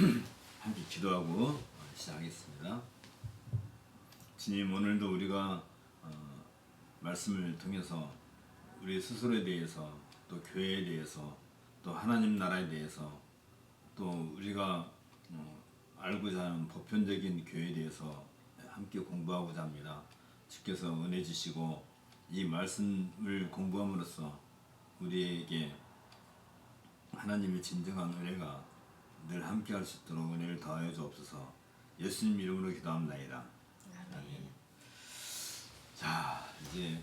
함께 기도하고 시작하겠습니다. 주님, 오늘도 우리가 말씀을 통해서 우리 스스로에 대해서, 또 교회에 대해서, 또 하나님 나라에 대해서, 또 우리가 알고자 하는 보편적인 교회에 대해서 함께 공부하고자 합니다. 주께서 은혜 주시고 이 말씀을 공부함으로써 우리에게 하나님의 진정한 은혜가 늘 함께 할 수 있도록 은혜를 더하여 주옵소서. 예수님 이름으로 기도합나이다. 아멘. 자, 이제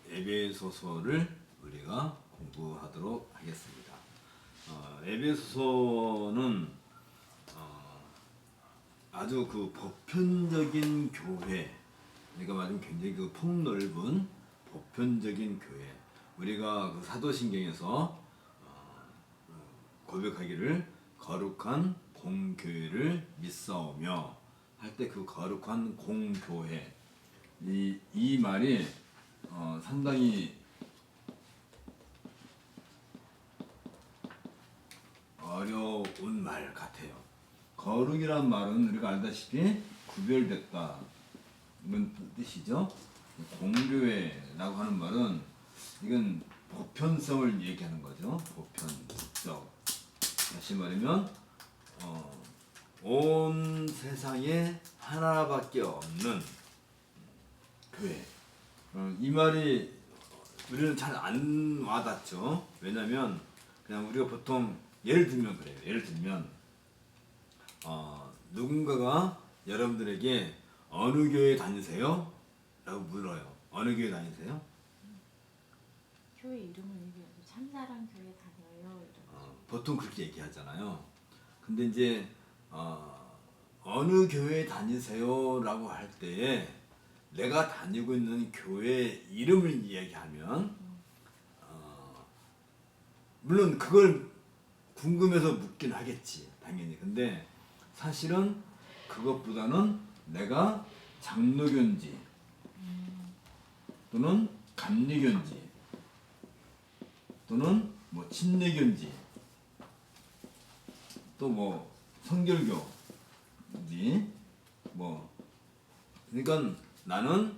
에베소서를 우리가 공부하도록 하겠습니다. 에베소서는 아주 그 보편적인 교회, 그러니까 말하면 굉장히 그 폭넓은 보편적인 교회. 우리가 그 사도신경에서 고백하기를 거룩한 공교회를 믿사오며 할 때 그 거룩한 공교회, 이 말이 상당히 어려운 말 같아요. 거룩이란 말은 우리가 알다시피 구별됐다 이런 뜻이죠. 공교회라고 하는 말은 이건 보편성을 얘기하는 거죠. 보편적. 다시 말하면 온 세상에 하나밖에 없는 교회. 이 말이 우리는 잘 안 와닿죠. 왜냐하면 그냥 우리가 보통 예를 들면 그래요. 예를 들면 누군가가 여러분들에게 어느 교회 다니세요? 라고 물어요. 어느 교회 다니세요? 교회 이름을 얘기하고 참사랑 교회 다녀요. 보통 그렇게 얘기하잖아요. 근데 이제 어느 교회 다니세요라고 할 때에 내가 다니고 있는 교회 이름을 이야기하면 물론 그걸 궁금해서 묻긴 하겠지, 당연히. 근데 사실은 그것보다는 내가 장로교인지 또는 감리교인지 또는 뭐 침례교인지 또 뭐 성결교인지 뭐, 그러니까 나는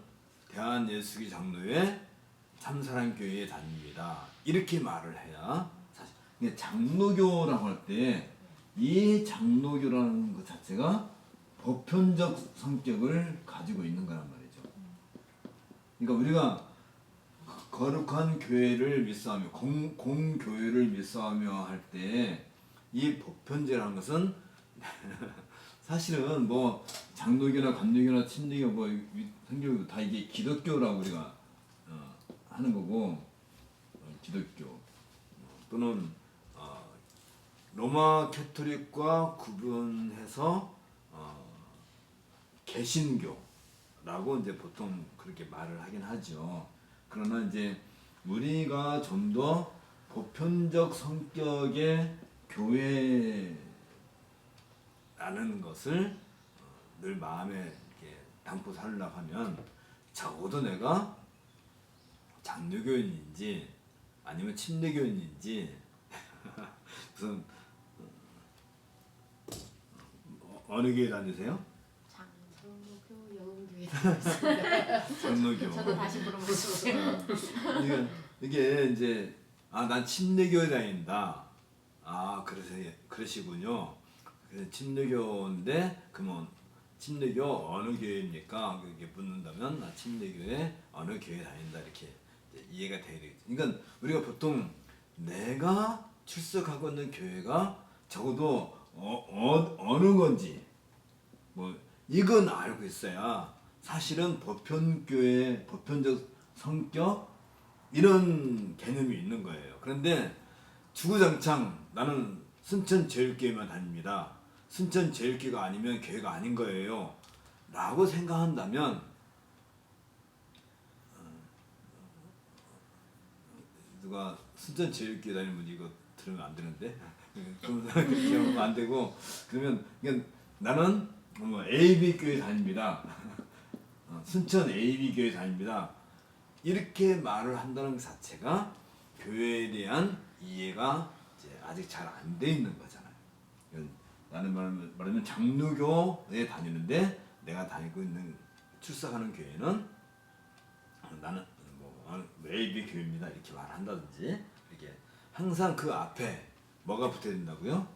대한예수교 장로회 참사랑교회에 다닙니다, 이렇게 말을 해야 사실. 근데 장로교라고 할 때 이 장로교라는 것 자체가 보편적 성격을 가지고 있는 거란 말이죠. 그러니까 우리가 거룩한 교회를 믿사오며 공교회를 믿사오며 할 때 이 보편제라는 것은 사실은 뭐 장로교나 감리교나 침례교 뭐 성교교 다 이게 기독교라고 우리가 하는 거고, 기독교 또는 로마 캐토릭과 구분해서 개신교라고 이제 보통 그렇게 말을 하긴 하죠. 그러나 이제 우리가 좀 더 보편적 성격의 교회라는 것을 늘 마음에 이렇게 담고 살려고 하면 적어도 내가 장로교인인지 아니면 침례교인인지 무슨 어느 교회 다니세요? 장로교 영교회 다녔습니다. 장로교. 저도 다시 물어보실게요. 이게 이제 난 침례교회 다닌다. 그러시군요. 그래서 침례교인데 그러면 침례교 어느 교회입니까? 그렇게 묻는다면 침례교회 어느 교회 다닌다, 이렇게 이해가 돼야 되겠죠. 그러니까 우리가 보통 내가 출석하고 있는 교회가 적어도 어느 건지 뭐 이건 알고 있어야 사실은 보편교회, 보편적 성격 이런 개념이 있는 거예요. 그런데 주구장창 나는 순천제일교회만 다닙니다, 순천제일교회가 아니면 교회가 아닌 거예요 라고 생각한다면 누가 순천제일교회 다니는 분 이거 들으면 안 되는데 그렇게 하면 안 되고, 그러면 나는 뭐 AB교회 다닙니다, 순천 AB교회 다닙니다, 이렇게 말을 한다는 것 자체가 교회에 대한 이해가 이제 아직 잘 안 돼 있는 거잖아요. 나는 말하면 장로교에 다니는데 내가 다니고 있는 출석하는 교회는 나는 뭐 AB 교회입니다 이렇게 말한다든지 이렇게 항상 그 앞에 뭐가 붙어야 된다고요?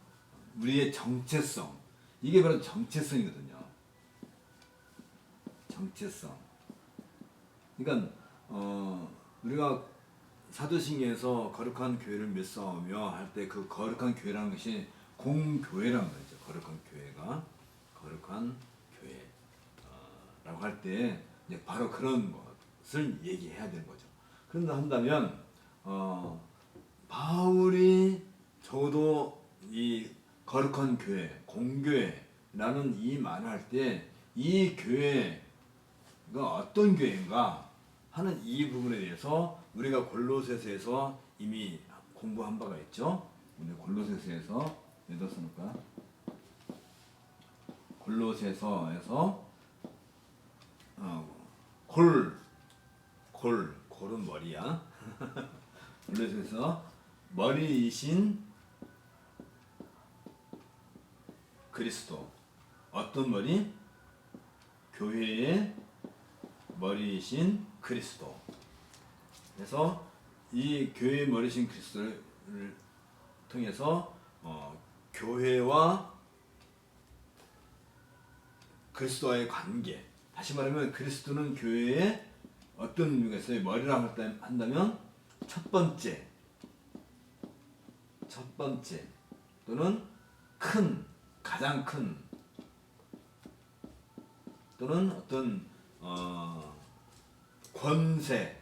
우리의 정체성. 이게 바로 정체성이거든요. 정체성. 그러니까 우리가 사도신경에서 거룩한 교회를 맺사오며 할 때 그 거룩한 교회라는 것이 공교회란 말이죠. 거룩한 교회가 거룩한 교회라고 할 때 이제 바로 그런 것을 얘기해야 되는 거죠. 그런다 한다면 바울이 적어도 이 거룩한 교회, 공교회라는 이 말을 할 때 이 교회가 어떤 교회인가 하는 이 부분에 대해서 우리가 골로새서에서 이미 공부한 바가 있죠. 우리 골로새서에서 몇다 써놓을까? 골로새서에서 골은 머리야. 골로새서 머리이신 그리스도. 어떤 머리? 교회의 머리이신 그리스도. 그래서 이 교회의 머리이신 그리스도를 통해서 교회와 그리스도와의 관계. 다시 말하면 그리스도는 교회에 어떤 의미가 있어요? 머리라고 한다면 첫 번째 또는 가장 큰 또는 어떤 권세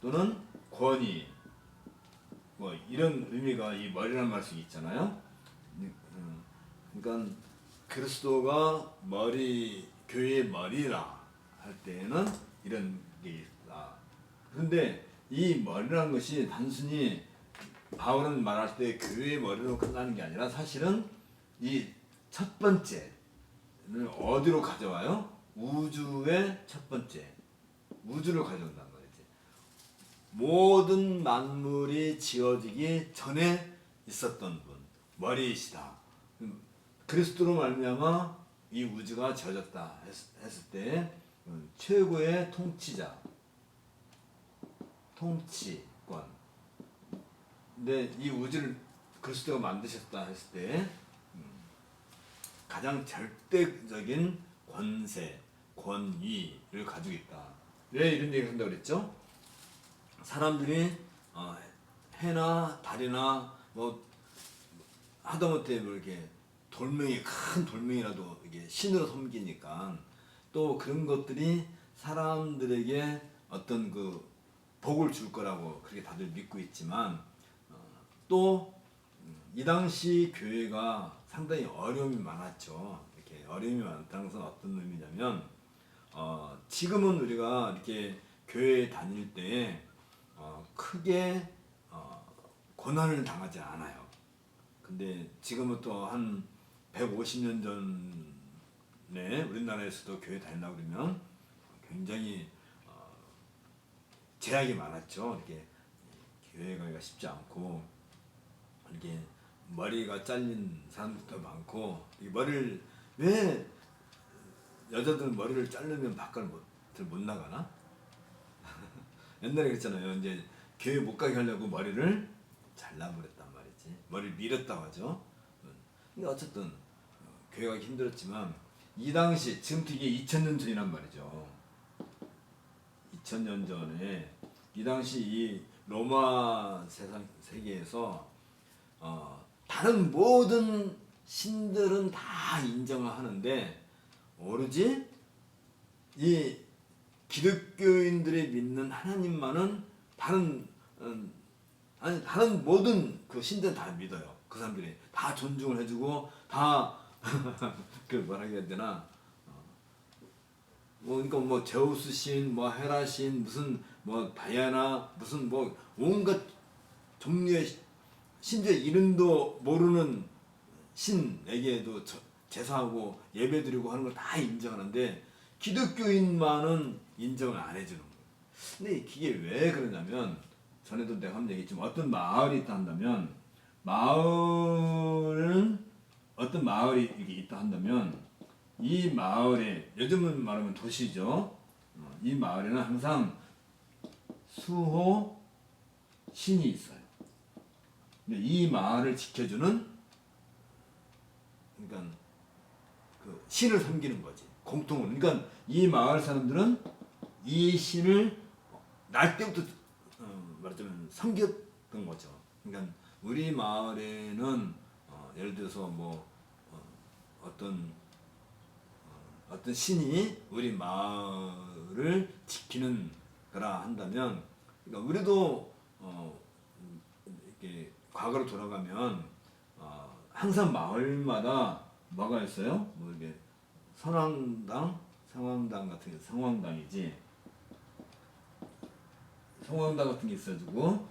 또는 권위 뭐 이런 의미가 이 머리라는 말씀이 있잖아요. 그러니까 그리스도가 교회의 머리라 할 때에는 이런 게 있다. 그런데 이 머리라는 것이 단순히 바울은 말할 때 교회의 머리로 끝나는 게 아니라 사실은 이 첫 번째를 어디로 가져와요? 우주의 첫 번째. 우주를 가져온다는 거지. 모든 만물이 지어지기 전에 있었던 분, 머리이시다. 그리스도로 말미암아 이 우주가 지어졌다 했을 때 최고의 통치자, 통치권. 근데 이 우주를 그리스도가 만드셨다 했을 때 가장 절대적인 권세, 권위를 가지고 있다. 왜 이런 얘기를 한다고 그랬죠? 사람들이 해나 달이나 뭐 하다못해 뭐 이렇게 큰 돌멩이라도 이게 신으로 섬기니까 또 그런 것들이 사람들에게 어떤 그 복을 줄 거라고 그렇게 다들 믿고 있지만 또 이 당시 교회가 상당히 어려움이 많았죠. 이렇게 어려움이 많다는 것은 어떤 의미냐면 지금은 우리가 이렇게 교회에 다닐 때 크게 고난을 당하지 않아요. 근데 지금은 또 한 150년 전에 우리나라에서도 교회 다니려고 그러면 굉장히 제약이 많았죠. 이렇게 교회 가기가 쉽지 않고 이렇게 머리가 잘린 사람들도 많고 이 머리를 왜 여자들은 머리를 자르면 밖을 못 나가나? 옛날에 그랬잖아요. 이제 교회 못 가게 하려고 머리를 잘라버렸단 말이지. 머리를 밀었다고 하죠. 근데 어쨌든 교회 가기 힘들었지만 이 당시 지금부터 이게 2000년 전이란 말이죠. 2000년 전에 이 당시 이 로마 세계에서 다른 모든 신들은 다 인정을 하는데 오로지 이 기독교인들이 믿는 하나님만은 다른 모든 그 신들은 다 믿어요. 그 사람들이 다 존중을 해주고 다 그 뭐라 해야 되나 그러니까 뭐 제우스 신, 뭐 헤라 신, 무슨 뭐 다이아나 무슨 뭐 온갖 종류의 신들의 이름도 모르는 신에게도 제사하고 예배드리고 하는 걸 다 인정하는데 기독교인만은 인정을 안 해주는 거예요. 근데 이게 왜 그러냐면 전에도 내가 한번 얘기했지만 어떤 마을이 있다 한다면 마을은 어떤 마을이 이게 있다 한다면 이 마을에 요즘은 말하면 도시죠. 이 마을에는 항상 수호 신이 있어요. 근데 이 마을을 지켜주는 그러니까 그 신을 섬기는 거지. 공통으로. 그러니까 이 마을 사람들은 이 신을 날 때부터 말하자면 섬겼던 거죠. 그러니까 우리 마을에는 예를 들어서 뭐 어떤 신이 우리 마을을 지키는 거라 한다면, 그러니까 우리도 이렇게 과거로 돌아가면 항상 마을마다 뭐가 있어요? 뭐 이게 성황당 같은 게 성황당이지. 성황당 같은 게 있어가지고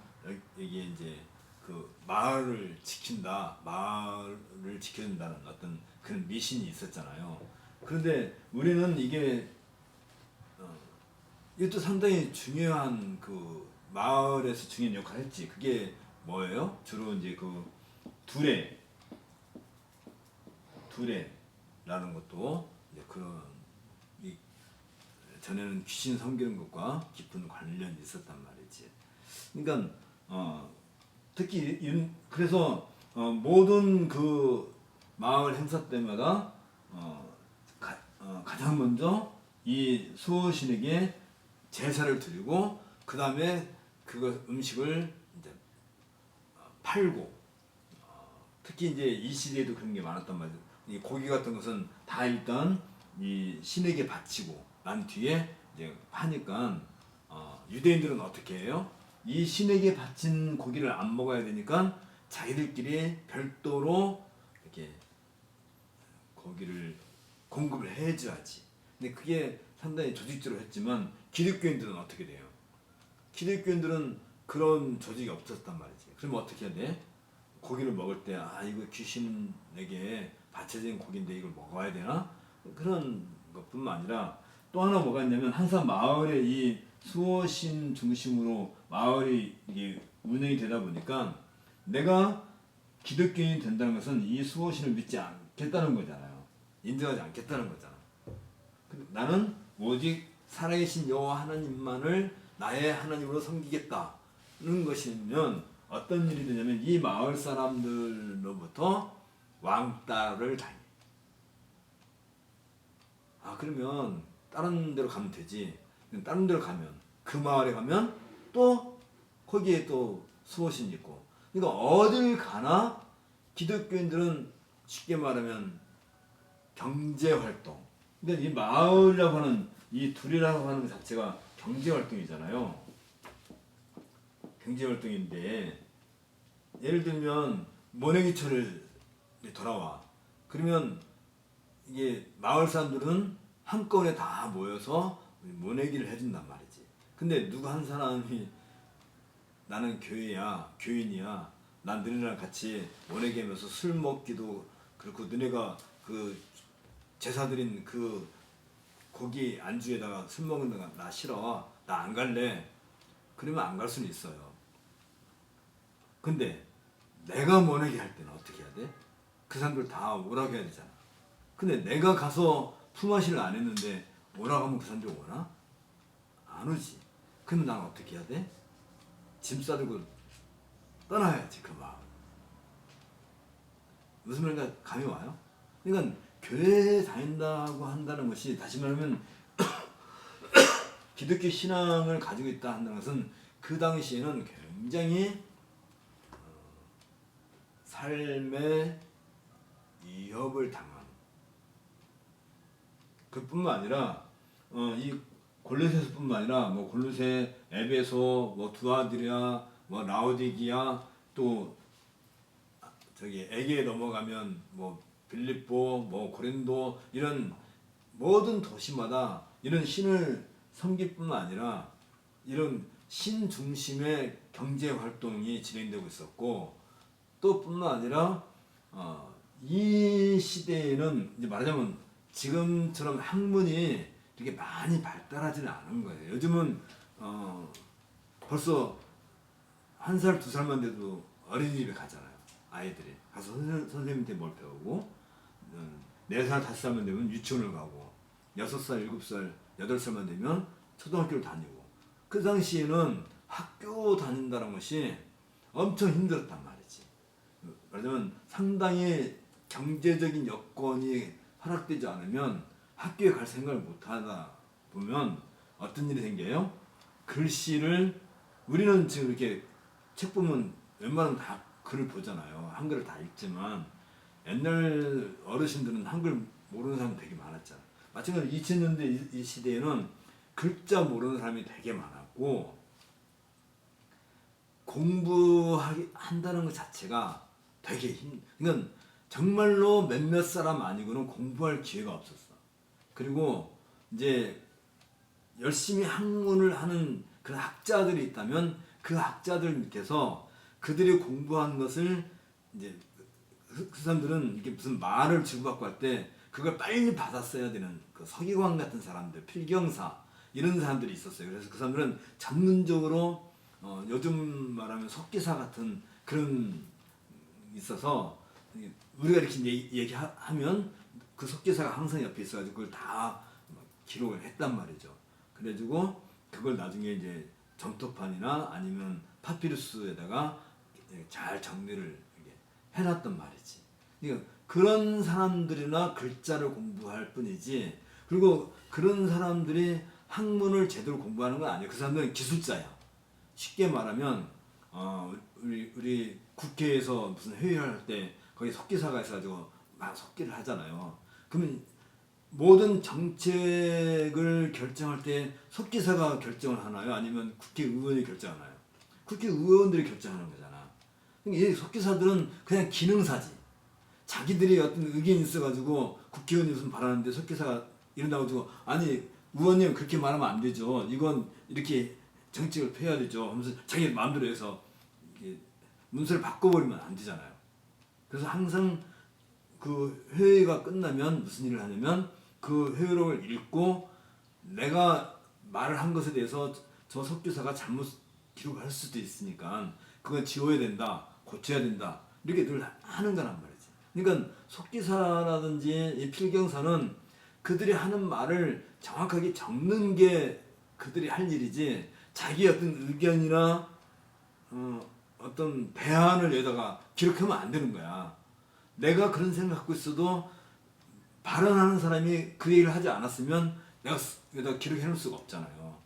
여기에 이제 그 마을을 지킨다, 마을을 지켜준다는 어떤 그런 미신이 있었잖아요. 그런데 우리는 이것도 상당히 중요한 그 마을에서 중요한 역할을 했지. 그게 뭐예요? 주로 이제 그 두레라는 것도 이제 그런 전에는 귀신 섬기는 것과 깊은 관련이 있었단 말이지. 그러니까 특히 그래서 모든 그 마을 행사 때마다 가장 먼저 이 수호신에게 제사를 드리고 그 다음에 그거 음식을 이제 팔고 특히 이제 이 시대에도 그런 게 많았단 말이죠. 이 고기 같은 것은 다 일단 이 신에게 바치고 난 뒤에 이제 파니까 유대인들은 어떻게 해요? 이 신에게 바친 고기를 안 먹어야 되니까 자기들끼리 별도로 이렇게 고기를 공급을 해줘야지. 근데 그게 상당히 조직적으로 했지만 기독교인들은 어떻게 돼요? 기독교인들은 그런 조직이 없었단 말이지. 그러면 어떻게 해야 돼? 고기를 먹을 때 이거 귀신에게 바쳐진 고기인데 이걸 먹어야 되나? 그런 것뿐만 아니라 또 하나 뭐가 있냐면 항상 마을에 이 수호신 중심으로 마을이 이게 운영이 되다 보니까 내가 기독교인이 된다는 것은 이 수호신을 믿지 않겠다는 거잖아요. 인정하지 않겠다는 거잖아. 나는 오직 살아계신 여호와 하나님만을 나의 하나님으로 섬기겠다는 것이면 어떤 일이 되냐면 이 마을 사람들로부터 왕따를 당해. 그러면 다른 데로 가면 되지. 다른 데로 가면 그 마을에 가면 또 거기에 또 수호신이 있고. 그러니까 어딜 가나 기독교인들은 쉽게 말하면 경제활동. 그러니까 이 마을이라고 하는 이 둘이라고 하는 것 자체가 경제활동이잖아요. 경제활동인데 예를 들면 모내기철을 돌아와. 그러면 이게 마을 사람들은 한꺼번에 다 모여서 모내기를 해준단 말이지. 근데 누구 한 사람이 나는 교인이야. 난 너네랑 같이 모내기 하면서 술 먹기도 그렇고 너네가 그 제사 드린 그 고기 안주에다가 술 먹는 거 나 싫어. 나 안 갈래. 그러면 안 갈 수는 있어요. 근데 내가 모내기 할 때는 어떻게 해야 돼? 그 사람들 다 오라고 해야 되잖아. 근데 내가 가서 품앗이를 안 했는데 오라고 하면 그 사람들이 오나? 안 오지. 그러면 난 어떻게 해야 돼? 짐 싸들고 떠나야지 그 마을. 무슨 말인가 감이 와요? 그러니까 교회에 다닌다고 한다는 것이 다시 말하면 기독교 신앙을 가지고 있다 한다는 것은 그 당시에는 굉장히 삶의 위협을 당한 그뿐만 아니라 이 골로새서뿐만 아니라 뭐 골로새, 에베소, 뭐 두아디라, 뭐 라오디기아 또 저기 에게에 넘어가면 뭐 빌립보, 뭐 고린도 이런 모든 도시마다 이런 신을 섬길 뿐만 아니라 이런 신 중심의 경제 활동이 진행되고 있었고 또 뿐만 아니라 이 시대에는 이제 말하자면 지금처럼 학문이 이렇게 많이 발달하지는 않은 거예요. 요즘은 벌써 1살, 2살만 돼도 어린이집에 가잖아요. 아이들이 가서 선생님한테 뭘 배우고 4살 5살만 되면 유치원을 가고 6살 7살 8살만 되면 초등학교를 다니고 그 당시에는 학교 다닌다는 것이 엄청 힘들었단 말이지. 말하자면 상당히 경제적인 여건이 허락되지 않으면 학교에 갈 생각을 못 하다 보면 어떤 일이 생겨요? 글씨를 우리는 지금 이렇게 책 보면 웬만하면 다 글을 보잖아요. 한글을 다 읽지만 옛날 어르신들은 한글 모르는 사람 되게 많았잖아. 마찬가지로 2000년대 이 시대에는 글자 모르는 사람이 되게 많았고 공부한다는 것 자체가 되게 그러니까 정말로 몇몇 사람 아니고는 공부할 기회가 없었어. 그리고 이제 열심히 학문을 하는 그런 학자들이 있다면 그 학자들 밑에서 그들이 공부한 것을 이제 그 사람들은 이게 무슨 말을 주고받고 할 때 그걸 빨리 받았어야 되는 그 서기관 같은 사람들, 필경사 이런 사람들이 있었어요. 그래서 그 사람들은 전문적으로 요즘 말하면 속기사 같은 그런 있어서 우리가 이렇게 얘기하면 그 속기사가 항상 옆에 있어가지고 그걸 다 기록을 했단 말이죠. 그래가지고 그걸 나중에 이제 점토판이나 아니면 파피루스에다가 잘 정리를 해놨단 말이지. 그러니까 그런 사람들이나 글자를 공부할 뿐이지. 그리고 그런 사람들이 학문을 제대로 공부하는 건 아니에요. 그 사람들은 기술자야. 쉽게 말하면 우리 국회에서 무슨 회의를 할 때 거기 속기사가 있어가지고 막 속기를 하잖아요. 그러면 모든 정책을 결정할 때 속기사가 결정을 하나요? 아니면 국회의원이 결정하나요? 국회의원들이 결정하는 거잖아. 이 속기사들은 그냥 기능사지. 자기들이 어떤 의견이 있어가지고 국회의원이 무슨 바라는데 속기사가 이런다고 아니 의원님 그렇게 말하면 안 되죠. 이건 이렇게 정책을 펴야 되죠. 하면서 자기 마음대로 해서 문서를 바꿔버리면 안 되잖아요. 그래서 항상 그 회의가 끝나면 무슨 일을 하냐면 그 회의록을 읽고 내가 말을 한 것에 대해서 저 속기사가 잘못 기록할 수도 있으니까 그건 지워야 된다, 고쳐야 된다 이렇게 늘 하는 거란 말이지. 그러니까 속기사라든지 이 필경사는 그들이 하는 말을 정확하게 적는 게 그들이 할 일이지 자기 어떤 의견이나 어떤 대안을 여기다가 기록하면 안 되는 거야. 내가 그런 생각 갖고 있어도 발언하는 사람이 그 얘기를 하지 않았으면 내가 여기다 기록해 놓을 수가 없잖아요.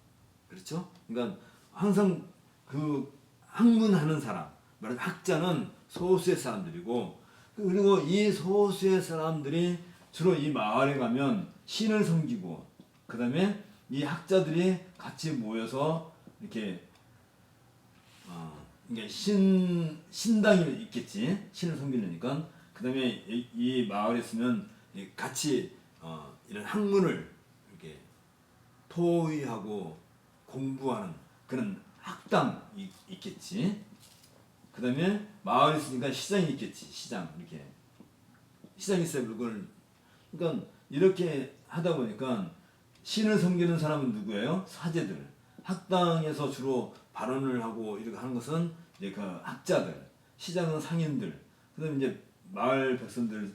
그렇죠? 그러니까 항상 그 학문하는 사람, 말하자면 학자는 소수의 사람들이고 그리고 이 소수의 사람들이 주로 이 마을에 가면 신을 섬기고 그 다음에 이 학자들이 같이 모여서 이렇게 이게 신당이 있겠지. 신을 섬기려니까. 그 다음에 이 마을에 있으면 같이 이런 학문을 이렇게 토의하고 공부하는 그런 학당이 있겠지. 그 다음에 마을에 있으니까 시장이 있겠지. 시장 이렇게 시장이 있어야 물건을 그러니까 이렇게 하다 보니까 신을 섬기는 사람은 누구예요? 사제들. 학당에서 주로 발언을 하고 이렇게 하는 것은 이제 그 학자들, 시장은 상인들, 그다음에 이제 마을 백성들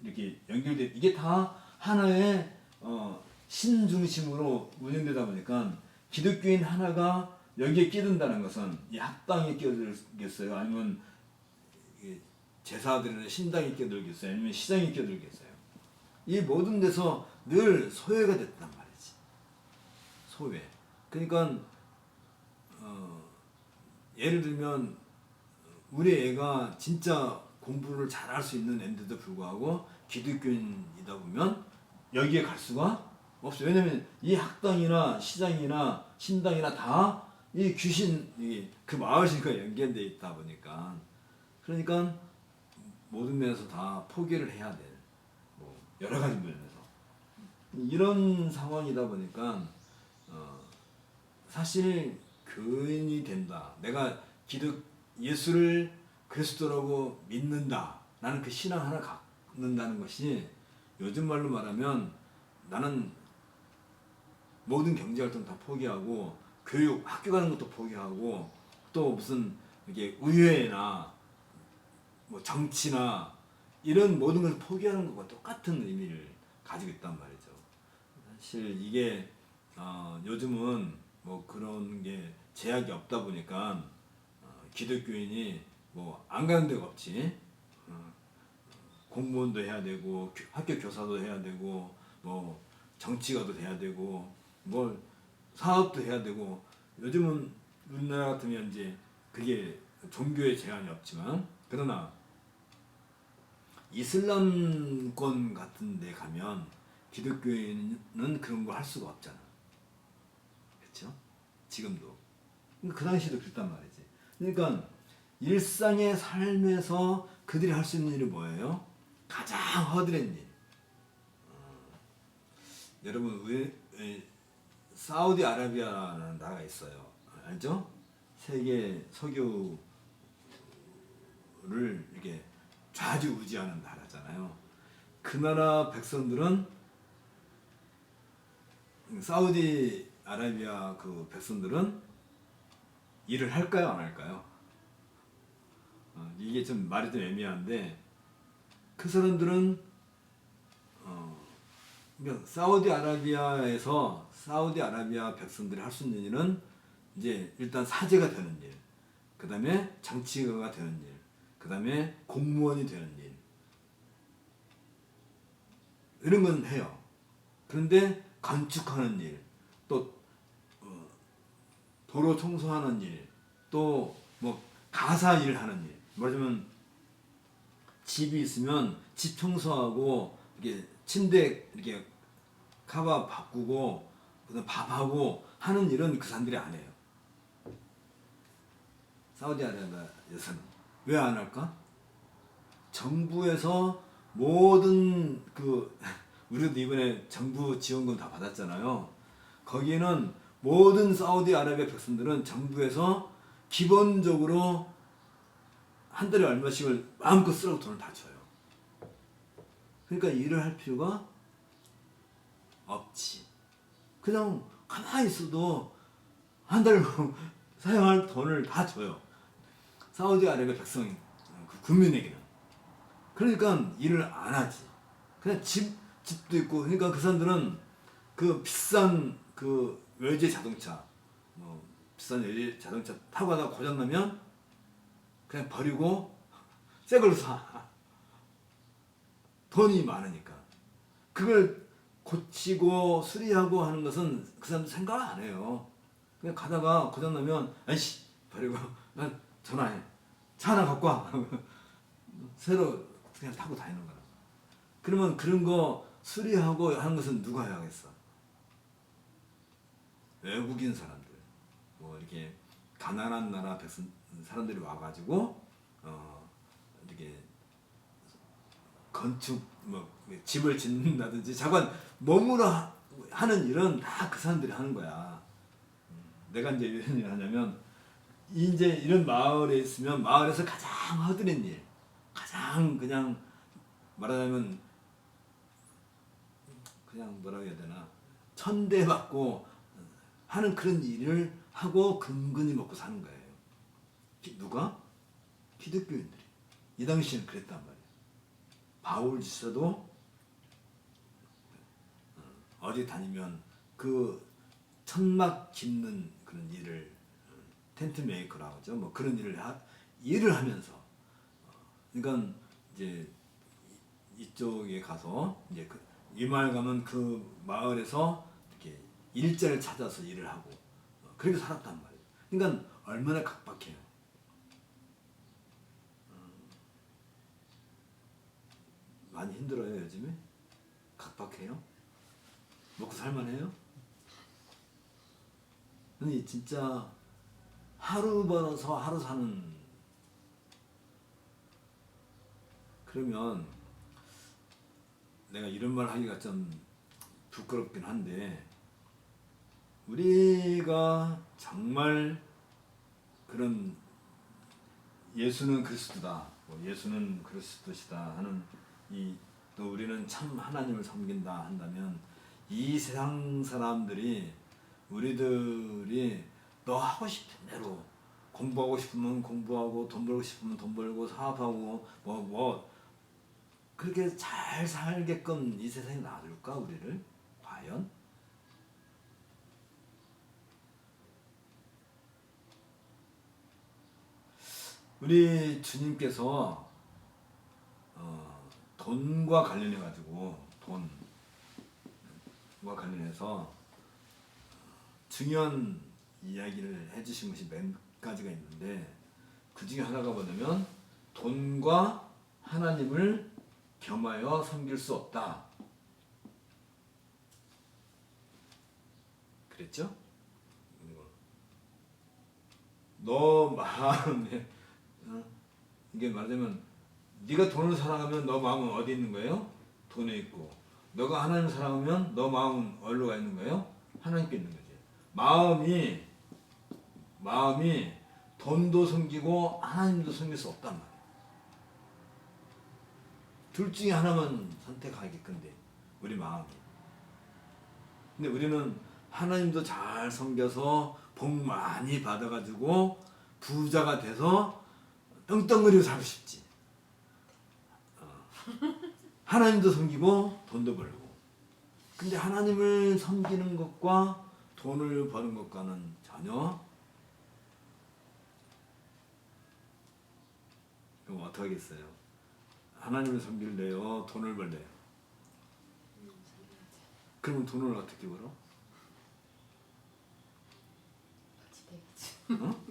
이렇게 연결돼 이게 다 하나의 신 중심으로 운영되다 보니까 기독교인 하나가 여기에 끼든다는 것은 이 학당에 끼어들겠어요? 아니면 제사들이나 신당에 끼어들겠어요? 아니면 시장에 끼어들겠어요? 이 모든 데서 늘 소외가 됐단 말이지. 소외. 그러니까 예를 들면 우리 애가 진짜 공부를 잘할 수 있는 애인데도 불구하고 기독교인이다 보면 여기에 갈 수가 없어요. 왜냐면 이 학당이나 시장이나 신당이나 다 이 귀신 그 마을 신과 연결되어 있다 보니까 그러니까 모든 면에서 다 포기를 해야 돼. 뭐 여러 가지 면에서 이런 상황이다 보니까 사실 교인이 된다. 내가 예수를 그리스도라고 믿는다. 나는 그 신앙 하나 갖는다는 것이 요즘 말로 말하면 나는 모든 경제활동 다 포기하고 교육, 학교 가는 것도 포기하고 또 무슨 이게 의회나 뭐 정치나 이런 모든 것을 포기하는 것과 똑같은 의미를 가지고 있단 말이죠. 사실 이게 요즘은 뭐 그런 게 제약이 없다 보니까 기독교인이 뭐 안 가는 데가 없지. 공무원도 해야 되고 학교 교사도 해야 되고 뭐 정치가도 돼야 되고 뭐 사업도 해야 되고 요즘은 우리나라 같으면 이제 그게 종교의 제한이 없지만 그러나 이슬람권 같은 데 가면 기독교인은 그런 걸 할 수가 없잖아. 그렇죠? 지금도. 그 당시에도 그랬단 말이지. 그러니까 일상의 삶에서 그들이 할 수 있는 일이 뭐예요? 가장 허드렛 일. 여러분 사우디아라비아라는 나라가 있어요. 알죠? 세계 석유를 이렇게 좌지우지하는 나라잖아요. 그 나라 백성들은 사우디아라비아 그 백성들은 일을 할까요, 안 할까요? 이게 좀 말이 좀 애매한데 그 사람들은 그러니까 사우디아라비아에서 사우디아라비아 백성들이 할 수 있는 일은 이제 일단 사제가 되는 일, 그 다음에 정치가가 되는 일, 그 다음에 공무원이 되는 일 이런 건 해요. 그런데 건축하는 일, 또 도로 청소하는 일, 또 뭐 가사 일 하는 일, 말하자면 집이 있으면 집 청소하고 이렇게 침대 이렇게 카바 바꾸고 그다음 밥하고 하는 일은 그 사람들이 안 해요. 사우디아라비아에서는 왜 안 할까? 정부에서 모든 그 우리도 이번에 정부 지원금 다 받았잖아요. 거기에는 모든 사우디아라비아 백성들은 정부에서 기본적으로 한 달에 얼마씩을 마음껏 쓰라고 돈을 다 줘요. 그러니까 일을 할 필요가 없지. 그냥 가만히 있어도 한 달로 사용할 돈을 다 줘요. 사우디아라비아 백성 그 국민에게는. 그러니까 일을 안 하지. 그냥 집도 있고 그러니까 그 사람들은 그 비싼 그 외제 자동차 뭐 비싼 외제 자동차 타고 가다가 고장 나면 그냥 버리고 새 걸로 사. 돈이 많으니까. 그걸 고치고 수리하고 하는 것은 그 사람들 생각 안 해요. 그냥 가다가 고장나면 아이씨 버리고 난 전화해. 차 하나 갖고 와. 새로 그냥 타고 다니는 거라. 그러면 그런 거 수리하고 하는 것은 누가 해야겠어? 외국인 사람들. 뭐 이렇게 가난한 나라 백성 사람들이 와가지고 이렇게 건축 뭐 집을 짓는다든지 자관 몸으로 하는 일은 다 그 사람들이 하는 거야. 내가 이제 이런 일을 하냐면 이제 이런 마을에 있으면 마을에서 가장 허드렛 일, 가장 그냥 말하자면 그냥 뭐라고 해야 되나 천대받고 하는 그런 일을 하고 근근히 먹고 사는 거예요. 누가? 기독교인들이. 이 당시에는 그랬단 말이에요. 바울 지사도 어디 다니면 그 천막 짓는 그런 일을 텐트 메이커라고 하죠. 뭐 그런 일을 하면서 그러니까 이제 이쪽에 가서 이제 이 마을 가면 그 마을에서 이렇게 일자를 찾아서 일을 하고 그렇게 살았단 말이에요. 그러니까 얼마나 각박해요. 많이 힘들어요 요즘에? 각박해요? 먹고 살만해요? 아니 진짜 하루 벌어서 하루 사는 그러면 내가 이런 말 하기가 좀 부끄럽긴 한데 우리가 정말 그런 예수는 그리스도다, 뭐 예수는 그리스도시다 하는 또 우리는 참 하나님을 섬긴다 한다면 이 세상 사람들이 우리들이 너 하고 싶은 대로 공부하고 싶으면 공부하고 돈 벌고 싶으면 돈 벌고 사업하고 뭐 그렇게 잘 살게끔 이 세상에 놔둘까 우리를? 과연? 우리 주님께서 돈과 관련해 가지고 돈과 관련해서 중요한 이야기를 해주신 것이 몇 가지가 있는데 그 중에 하나가 뭐냐면 돈과 하나님을 겸하여 섬길 수 없다. 그랬죠? 너 마음에 이게 말하자면 네가 돈을 사랑하면 너 마음은 어디 있는 거예요? 돈에 있고 너가 하나님을 사랑하면 너 마음은 어디로 가 있는 거예요? 하나님께 있는 거지. 마음이 돈도 섬기고 하나님도 섬길 수 없단 말이야. 둘 중에 하나만 선택하게끔데 우리 마음이. 근데 우리는 하나님도 잘 섬겨서 복 많이 받아가지고 부자가 돼서 떵떵거리고 살고 싶지. 하나님도 섬기고 돈도 벌고. 근데 하나님을 섬기는 것과 돈을 버는 것과는 전혀. 그럼 어떻게 하겠어요? 하나님을 섬길래요? 돈을 벌래요? 그러면 돈을 어떻게 벌어? 어?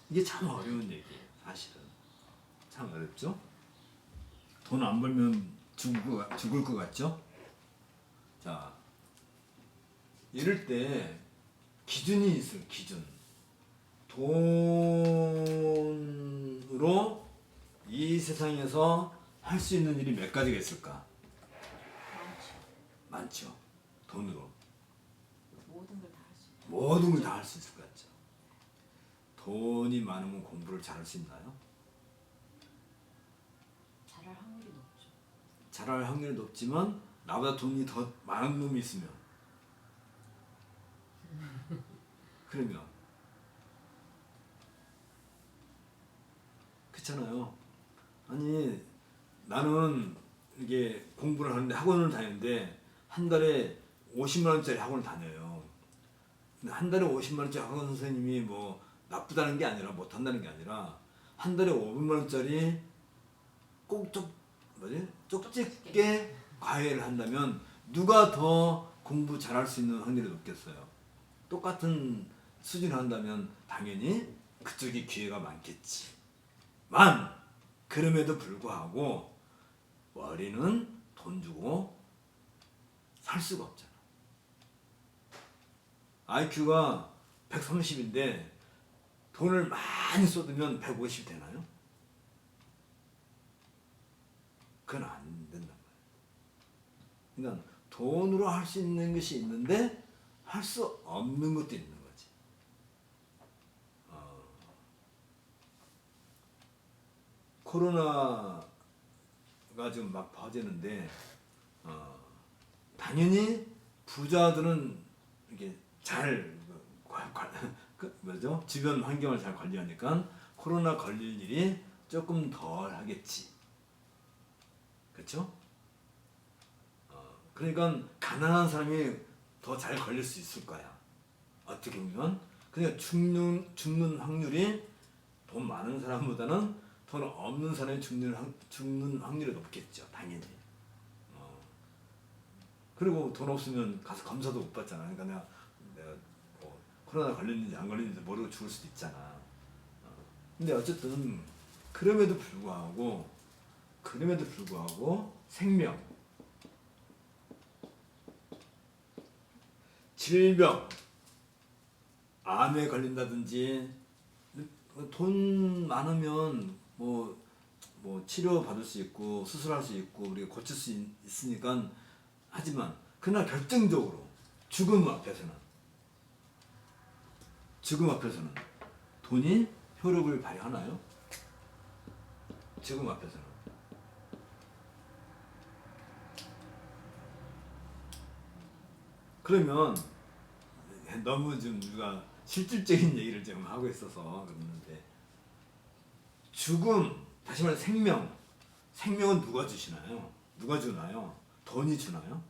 이게 참 어려운 얘기예요. 사실은 참 어렵죠. 돈 안 벌면 죽을 것 같죠. 자, 이럴 때 기준이 있어요. 기준. 돈으로 이 세상에서 할 수 있는 일이 몇 가지가 있을까? 많죠. 돈으로 모든 걸 다 할 수 있다. 모든 걸 다 할 수 있을 것 같죠. 돈이 많으면 공부를 잘할 수 있나요? 잘할 확률이 높죠. 잘할 확률이 높지만 나보다 돈이 더 많은 놈이 있으면 그러면 그렇잖아요. 아니 나는 이게 공부를 하는데 학원을 다니는데 한 달에 50만 원짜리 학원을 다녀요. 근데 한 달에 50만 원짜리 학원 선생님이 뭐 나쁘다는 게 아니라 못한다는 게 아니라 한 달에 500만 원짜리 쪽집게 과외를 한다면 누가 더 공부 잘할 수 있는 확률이 높겠어요? 똑같은 수준을 한다면 당연히 그쪽이 기회가 많겠지. 그럼에도 불구하고 머리는 돈 주고 살 수가 없잖아. IQ가 130인데 돈을 많이 쏟으면 150 되나요? 그건 안 된단 말이에요. 그러니까 돈으로 할 수 있는 것이 있는데 할 수 없는 것도 있는 거지. 코로나가 지금 막 퍼지는데 당연히 부자들은 이렇게 잘 주변 환경을 잘 관리하니까 코로나 걸릴 일이 조금 덜 하겠지. 그렇죠? 그러니까 가난한 사람이 더 잘 걸릴 수 있을 거야. 어떻게 보면. 그러니까 죽는 확률이 돈 많은 사람보다는 돈 없는 사람이 죽는 확률이 높겠죠. 당연히. 그리고 돈 없으면 가서 검사도 못 받잖아. 그러니까 내가 뭐 코로나 걸렸는지 안 걸렸는지 모르고 죽을 수도 있잖아. 근데 어쨌든 그럼에도 불구하고 생명, 질병, 암에 걸린다든지 돈 많으면 뭐 치료 받을 수 있고 수술할 수 있고 우리가 고칠 수 있으니까 하지만 그러나 결정적으로 죽음 앞에서는 돈이 효력을 발휘하나요? 죽음 앞에서는. 그러면 너무 좀 우리가 실질적인 얘기를 지금 하고 있어서 그러는데 죽음, 다시 말해 생명은 누가 주시나요? 누가 주나요? 돈이 주나요?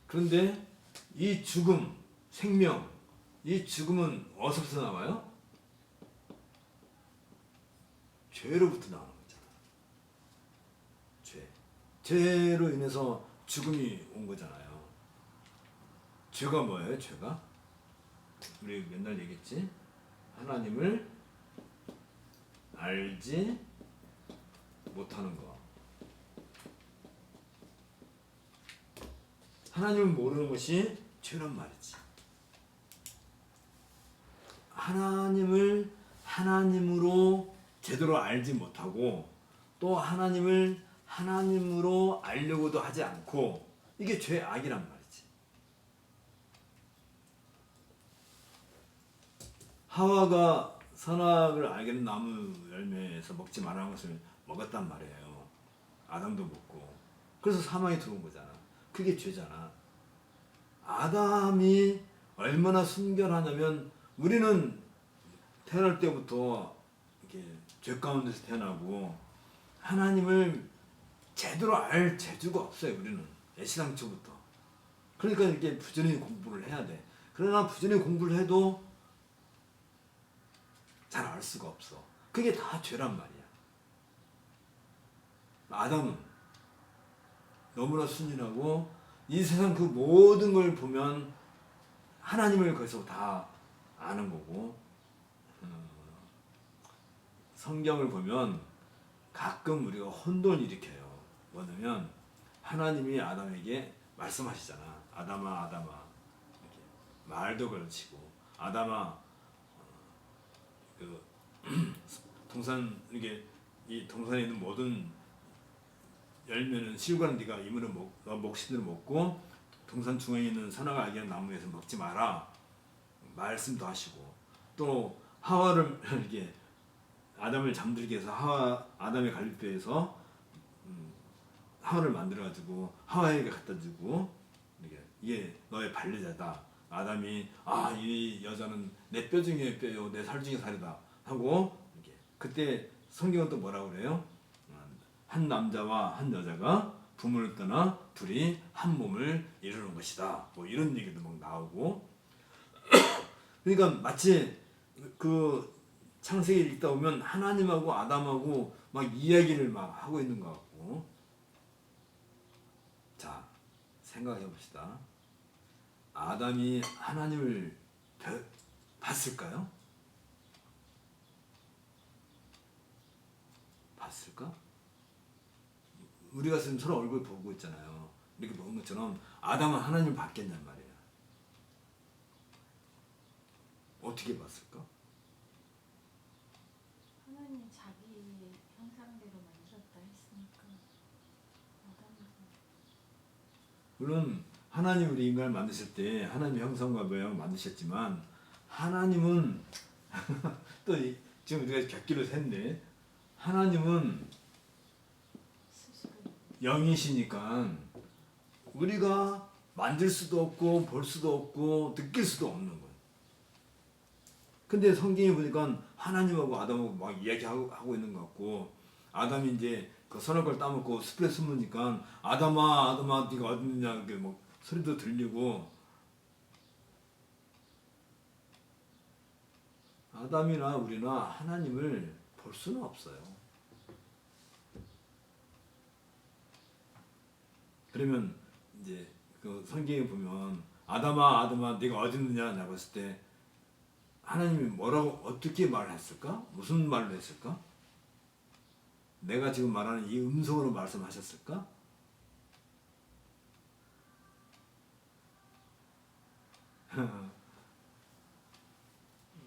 그런데 이 죽음, 생명, 이 죽음은 어디서부터 나와요? 죄로부터 나오는 거잖아. 죄로 인해서 죽음이 온 거잖아요. 죄가 뭐예요? 죄가? 우리 맨날 얘기했지? 하나님을 알지 못하는 거. 하나님을 모르는 것이 죄란 말이지. 하나님을 하나님으로 제대로 알지 못하고 또 하나님을 하나님으로 알려고도 하지 않고 이게 죄악이란 말이지. 하와가 선악을 알게는 나무 열매에서 먹지 말라는 것을 먹었단 말이에요. 아담도 먹고. 그래서 사망이 들어온 거잖아. 그게 죄잖아. 아담이 얼마나 순결하냐면 우리는 태어날 때부터 이렇게 죄 가운데서 태어나고 하나님을 제대로 알 재주가 없어요. 우리는 애시당초부터. 그러니까 이렇게 부지런히 공부를 해야 돼. 그러나 부지런히 공부를 해도 잘 알 수가 없어. 그게 다 죄란 말이야. 아담은 너무나 순진하고 이 세상 그 모든 걸 보면 하나님을 거기서 다 아는 거고 성경을 보면 가끔 우리가 혼돈을 일으켜요. 뭐냐면 하나님이 아담에게 말씀하시잖아. 아담아 아담아 이렇게 말도 걸치고 아담아 그 동산 이게 이 동산에 있는 모든 열매는 실과는 네가 이물을 먹신으로 먹고 동산 중앙에 있는 선악을 알게 하는 나무에서 먹지 마라 말씀도 하시고 또 하와를 이렇게 아담을 잠들게 해서 아담의 갈비뼈에서 하와를 만들어 가지고 하와에게 갖다 주고 이게 너의 반려자다. 아담이 이 여자는 내 뼈 중에 뼈요 내 살 중에 살이다 하고 이렇게 그때 성경은 또 뭐라고 그래요? 한 남자와 한 여자가 부모를 떠나 둘이 한 몸을 이루는 것이다. 뭐 이런 얘기도 막 나오고 그러니까 마치 그 창세기를 읽다 보면 하나님하고 아담하고 막 이야기를 막 하고 있는 것 같고 자 생각해 봅시다. 아담이 하나님을 봤을까요? 봤을까? 우리가 지금 서로 얼굴 보고 있잖아요. 이렇게 보는 것처럼 아담은 하나님을 봤겠냔 말이에요. 어떻게 봤을까? 하나님 자기 형상대로 만들었다 했으니까 물론 하나님 우리 인간을 만드실 때 하나님 형상과 모양을 만드셨지만 하나님은 또 지금 우리가 객기로 샜네. 하나님은 스스로 영이시니까 우리가 만질 수도 없고 볼 수도 없고 느낄 수도 없는 거예요. 근데 성경에 보니까 하나님하고 아담하고 막 이야기하고 있는 것 같고 아담이 이제 그 선악과를 따먹고 숲에 숨으니까 아담아 아담아 네가 어디 있느냐 이렇게 막 소리도 들리고 아담이나 우리나 하나님을 볼 수는 없어요. 그러면 이제 그 성경에 보면 아담아 아담아 네가 어디 있느냐 라고 했을 때 하나님이 뭐라고 어떻게 말을 했을까? 무슨 말을 했을까? 내가 지금 말하는 이 음성으로 말씀하셨을까?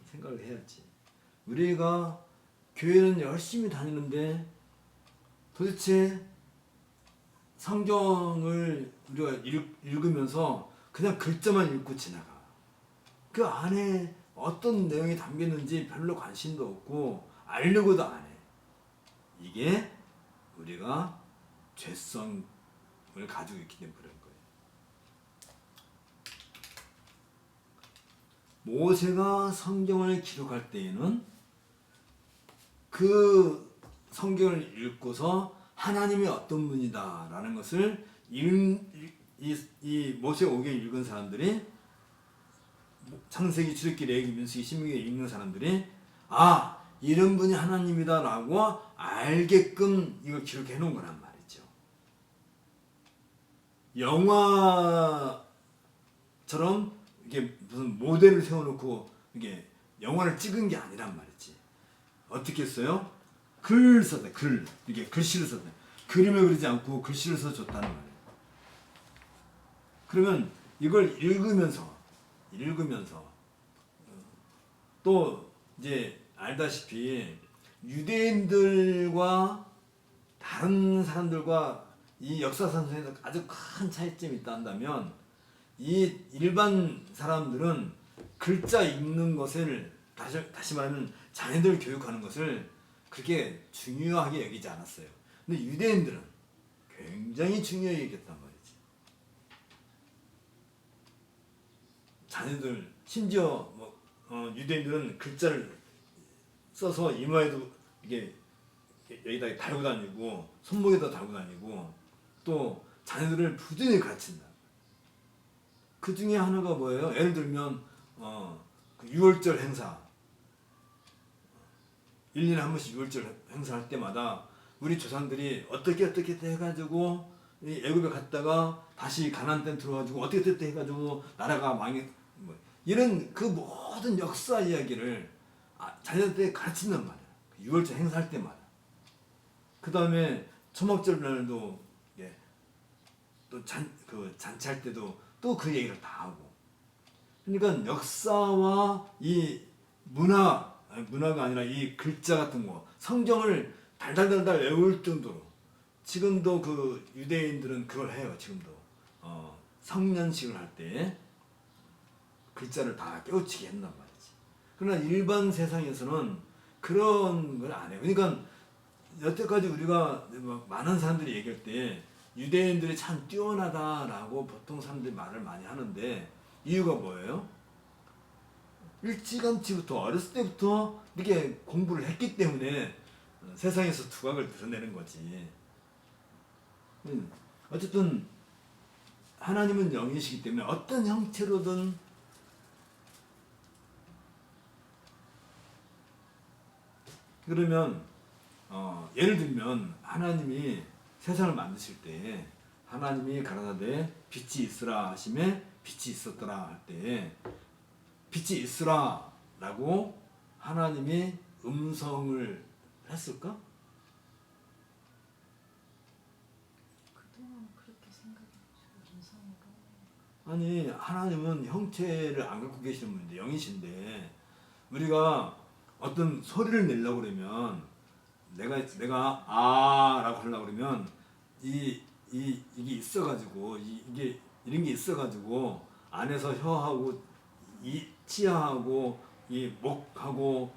생각을 해야지. 우리가 교회는 열심히 다니는데 도대체 성경을 우리가 읽으면서 그냥 글자만 읽고 지나가. 그 안에 어떤 내용이 담겼는지 별로 관심도 없고 알려고도 안 해. 이게 우리가 죄성 가지고 있기 때문에 그런 거예요. 모세가 성경을 기록할 때에는 그 성경을 읽고서 하나님이 어떤 분이다라는 것을 이 모세 오경을 읽은 사람들이, 창세기, 출애굽기, 레위기, 민수기, 신명기 읽는 사람들이 이런 분이 하나님이다라고 알게끔 이걸 기록해 놓은 거란 말이죠. 영화처럼 이게 무슨 모델을 세워놓고 이게 영화를 찍은 게 아니란 말이지. 어떻게 했어요? 글 썼다. 글. 이게 글씨를 썼다. 그림을 그리지 않고 글씨를 써줬다는 말이에요. 그러면 이걸 읽으면서 또 이제 알다시피 유대인들과 다른 사람들과 이 역사상에서 아주 큰 차이점이 있다 한다면, 이 일반 사람들은 글자 읽는 것을, 다시 말하면 자녀들 교육하는 것을 그렇게 중요하게 여기지 않았어요. 근데 유대인들은 굉장히 중요하게 여겼단 말이지. 자녀들, 심지어 유대인들은 글자를 써서 이마에도 이게 여기다 달고 다니고 손목에다 달고 다니고 또 자녀들을 부지런히 가르친다. 그 중에 하나가 뭐예요? 예를 들면 그 6월절 행사, 1년에 한 번씩 6월절 행사할 때마다 우리 조상들이 어떻게 해가지고 애굽에 갔다가 다시 가나안 땅 들어가지고 어떻게 해가지고 나라가 이런 그 모든 역사 이야기를 자녀들한테 가르친단 말이야. 6월절 행사할 때마다. 그 다음에 초막절 날도 또 잔치할 때도 또 그 얘기를 다 하고. 그러니까 역사와 이 문화가 아니라 이 글자 같은 거, 성경을 달달달달 외울 정도로, 지금도 그 유대인들은 그걸 해요. 지금도 성년식을 할 때 글자를 다 깨우치게 한단 말이지. 그러나 일반 세상에서는 그런 걸 안 해요. 그러니까 여태까지 우리가 많은 사람들이 얘기할 때 유대인들이 참 뛰어나다라고 보통 사람들이 말을 많이 하는데, 이유가 뭐예요? 일찌감치부터 어렸을 때부터 이렇게 공부를 했기 때문에 세상에서 두각을 드러내는 거지. 어쨌든 하나님은 영이시기 때문에 어떤 형체로든 그러면 예를 들면 하나님이 세상을 만드실 때 하나님이 가라사대 빛이 있으라 하심에 빛이 있었더라 할 때 빛이 있으라라고 하나님이 음성을 했을까? 그동안 그렇게 생각했죠. 음성으로. 아니, 하나님은 형체를 안 갖고 계시는 분인데, 영이신데, 우리가 어떤 소리를 내려고 그러면 내가 라고 하려고 그러면 이게 있어가지고 이게 이런 게 있어가지고 안에서 혀하고 이 치아하고 이 목하고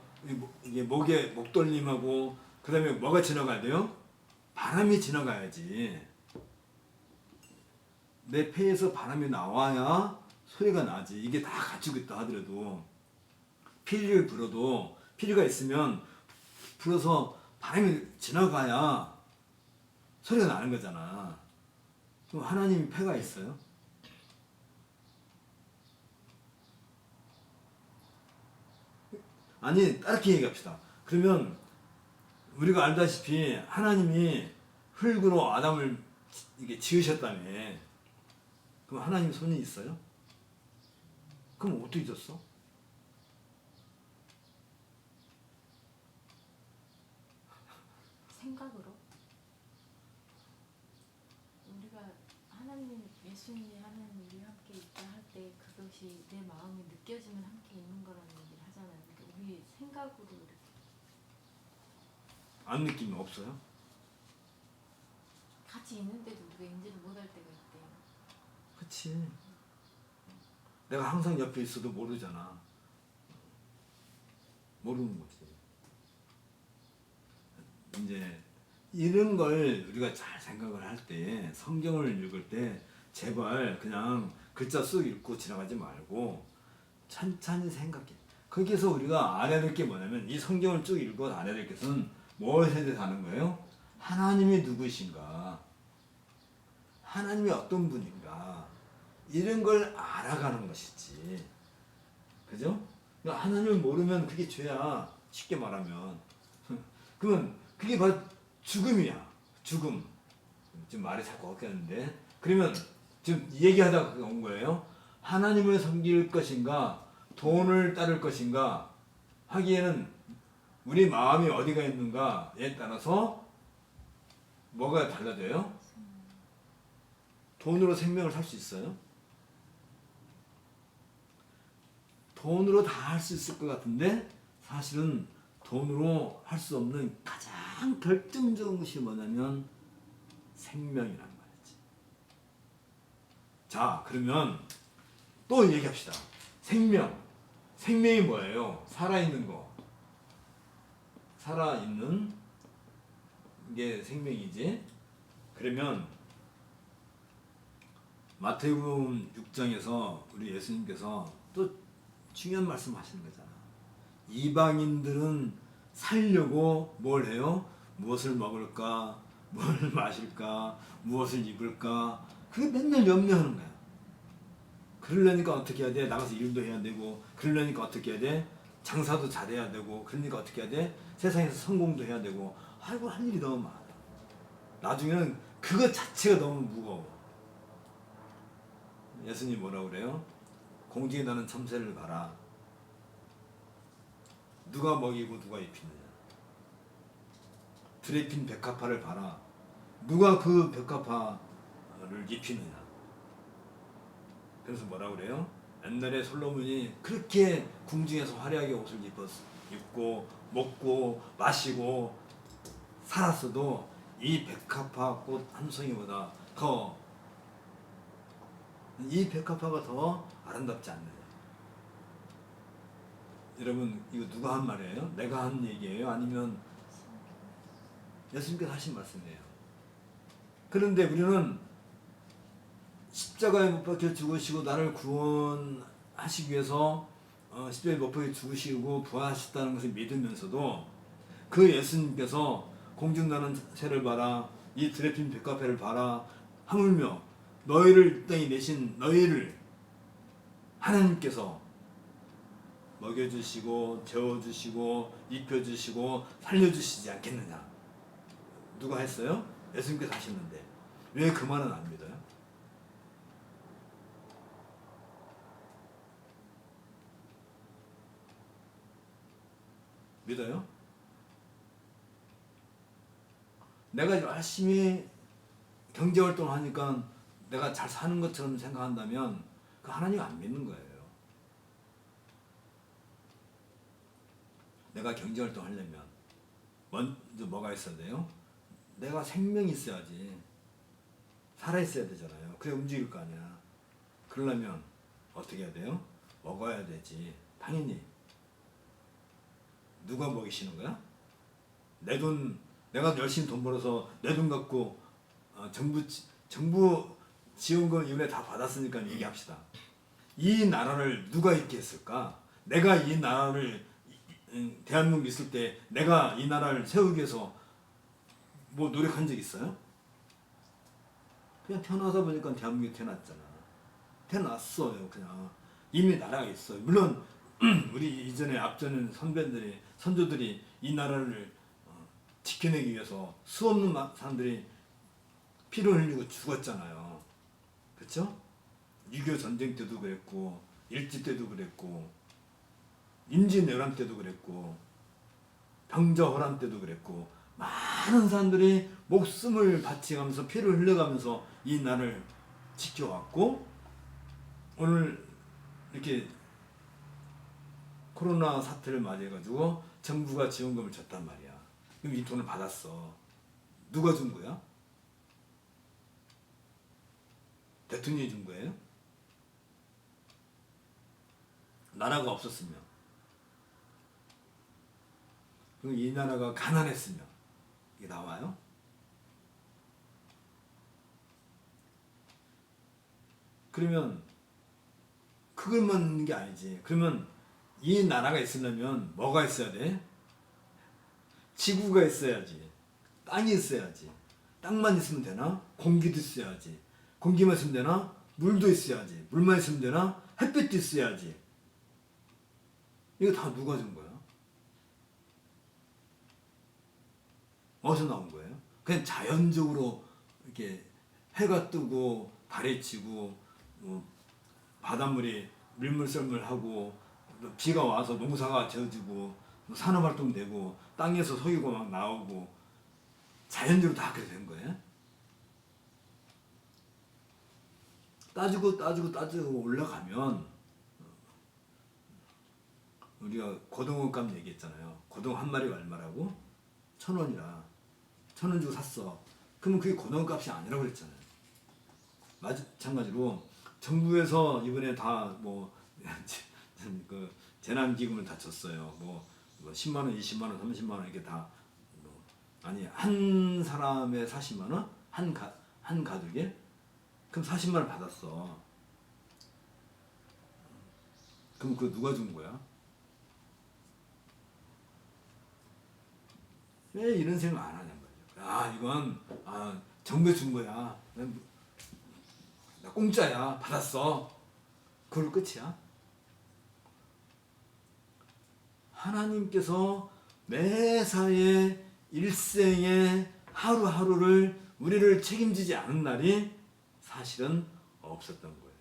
이게 목에 목돌림하고 그다음에 뭐가 지나가야 돼요? 바람이 지나가야지. 내 폐에서 바람이 나와야 소리가 나지. 이게 다 갖추고 있다 하더라도, 피리를 불어도 피리가 있으면 불어서 바람이 지나가야 소리가 나는 거잖아. 그럼 하나님이 폐가 있어요? 아니, 다르게 얘기합시다. 그러면 우리가 알다시피 하나님이 흙으로 아담을 이게 지으셨다며. 그럼 하나님 손이 있어요? 그럼 어떻게 졌어? 생각으로. 우리가 하나님, 예수님이 하나님이 함께 있다 할 때 그것이 내 마음에 느껴지면 함께 있는 거라는 얘기를 하잖아요. 그러니까 우리 생각으로 이렇게. 안 느끼면 없어요? 같이 있는데도 우리가 인지를 못할 때가 있대요. 그치. 내가 항상 옆에 있어도 모르잖아. 모르는 거지. 이제 이런 걸 우리가 잘 생각을 할 때 성경을 읽을 때 제발 그냥 글자 쑥 읽고 지나가지 말고 천천히 생각해. 거기서 우리가 알아야 될 게 뭐냐면 이 성경을 쭉 읽고 알아야 될 것은 무엇에 대해서 하는 거예요? 하나님이 누구신가? 하나님이 어떤 분인가? 이런 걸 알아가는 것이지. 그죠? 그러니까 하나님을 모르면 그게 죄야. 쉽게 말하면. 그러면 그게 바로 죽음이야. 죽음. 지금 말이 자꾸 엇갈리는데. 그러면 지금 얘기하다가 온 거예요. 하나님을 섬길 것인가? 돈을 따를 것인가? 하기에는 우리 마음이 어디가 있는가에 따라서 뭐가 달라져요? 돈으로 생명을 살 수 있어요? 돈으로 다 할 수 있을 것 같은데 사실은 돈으로 할 수 없는 가장 결정적인 것이 뭐냐면 생명이란 말이지. 자, 그러면 또 얘기합시다. 생명이 뭐예요? 살아있는 거. 살아있는 게 생명이지. 그러면 마태복음 6장에서 우리 예수님께서 또 중요한 말씀 하시는 거잖아. 이방인들은 살려고 뭘 해요? 무엇을 먹을까? 뭘 마실까? 무엇을 입을까? 그게 맨날 염려하는 거야. 그러려니까 어떻게 해야 돼? 나가서 일도 해야 되고, 그러려니까 어떻게 해야 돼? 장사도 잘해야 되고, 그러니까 어떻게 해야 돼? 세상에서 성공도 해야 되고, 아이고 할 일이 너무 많아. 나중에는 그것 자체가 너무 무거워. 예수님 뭐라고 그래요? 공중에 나는 참새를 봐라. 누가 먹이고 누가 입히느냐. 들에 핀 백합화를 봐라. 누가 그 백합화를 입히느냐. 그래서 뭐라고 그래요? 옛날에 솔로몬이 그렇게 궁중에서 화려하게 옷을 입고 먹고 마시고 살았어도 이 백합화 꽃 한 송이보다 이 백합화가 더 아름답지 않느냐. 여러분 이거 누가 한 말이에요? 내가 한 얘기예요? 아니면 예수님께서 하신 말씀이에요? 그런데 우리는 십자가에 못 박혀 죽으시고 나를 구원하시기 위해서 십자가에 못 박혀 죽으시고 부활하셨다는 것을 믿으면서도 그 예수님께서 공중 나는 새를 봐라, 이 들에 핀 백합화를 봐라, 하물며 너희를 이 땅에 내신 너희를 하나님께서 먹여주시고 재워주시고 입혀주시고 살려주시지 않겠느냐. 누가 했어요? 예수님께서 하셨는데 왜 그 말은 안 믿어요? 믿어요? 내가 열심히 경제활동을 하니까 내가 잘 사는 것처럼 생각한다면 그 하나님 안 믿는 거예요. 내가 경제활동 하려면 먼저 뭐가 있어야 돼요? 내가 생명이 있어야지. 살아있어야 되잖아요. 그래 움직일 거 아니야. 그러려면 어떻게 해야 돼요? 먹어야 되지. 당연히. 누가 먹이시는 거야? 내 돈, 내가 열심히 돈 벌어서 내 돈 갖고 정부 지원금 이번에 다 받았으니까 얘기합시다. 이 나라를 누가 있게 했을까? 내가 이 나라를 대한민국 있을 때 내가 이 나라를 세우기 위해서 뭐 노력한 적 있어요? 그냥 태어나서 보니까 대한민국에 태어났잖아. 태어났어요. 그냥 이미 나라가 있어요. 물론 우리 이전에 앞전에 선조들이 이 나라를 지켜내기 위해서 수없는 사람들이 피를 흘리고 죽었잖아요. 그렇죠? 6.25 전쟁 때도 그랬고 일제 때도 그랬고 임진왜란 때도 그랬고 병자호란 때도 그랬고 많은 사람들이 목숨을 바치면서 피를 흘려가면서 이 나라를 지켜왔고 오늘 이렇게 코로나 사태를 맞이해가지고 정부가 지원금을 줬단 말이야. 그럼 이 돈을 받았어. 누가 준 거야? 대통령이 준 거예요? 나라가 없었으면, 그럼 이 나라가 가난했으면 이게 나와요? 그러면 그걸만 있는 게 아니지. 그러면 이 나라가 있으려면 뭐가 있어야 돼? 지구가 있어야지. 땅이 있어야지. 땅만 있으면 되나? 공기도 있어야지. 공기만 있으면 되나? 물도 있어야지. 물만 있으면 되나? 햇빛도 있어야지. 이거 다 누가 준 거야? 어디서 나온 거예요? 그냥 자연적으로 이렇게 해가 뜨고 달이 지고 바닷물이 밀물썰물하고 비가 와서 농사가 지어지고 산업활동 되고 땅에서 소유가 막 나오고 자연적으로 다 그렇게 된 거예요? 따지고 올라가면 우리가 고등어값 얘기했잖아요. 고등어 한 마리가 얼마라고? 1,000원이라 1,000원 주고 샀어. 그러면 그게 고등어값이 아니라고 그랬잖아요. 마찬가지로 정부에서 이번에 다 뭐 그 재난기금을 다 줬어요. 뭐 10만 원, 20만 원, 30만 원 이렇게 다 아니 한 사람에 40만 원? 한 가족에? 그럼 40만 원 받았어. 그럼 그거 누가 준 거야? 왜 이런 생각 안 하냔 말이야. 이건 정부에 준 거야. 나 공짜야. 받았어. 그걸로 끝이야. 하나님께서 매사에 일생에 하루하루를 우리를 책임지지 않은 날이 사실은 없었던 거예요.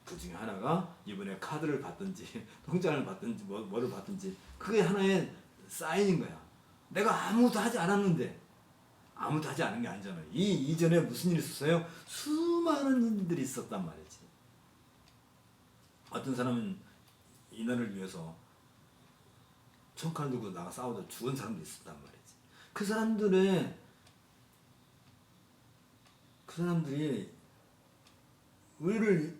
그 중에 하나가 이번에 카드를 받든지 통장을 받든지 뭐를 받든지 그게 하나의 사인인 거야. 내가 아무것도 하지 않았는데 아무것도 하지 않은 게 아니잖아요. 이 이전에 무슨 일이 있었어요? 수많은 일들이 있었단 말이지. 어떤 사람은 이 나라를 위해서 총칼 들고 나가 싸우다 죽은 사람도 있었단 말이지. 그 사람들이 우리를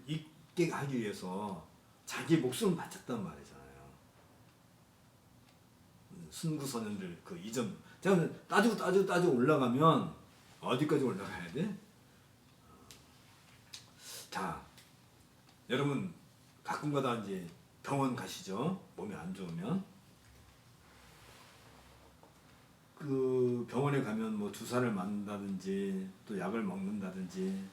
있게 하기 위해서 자기 목숨을 바쳤단 말이잖아요. 순구선현들 그 이전 제가 따지고 올라가면 어디까지 올라가야 돼? 자, 여러분 가끔가다 이제 병원 가시죠. 몸이 안 좋으면 그 병원에 가면 뭐 주사를 맞는다든지 또 약을 먹는다든지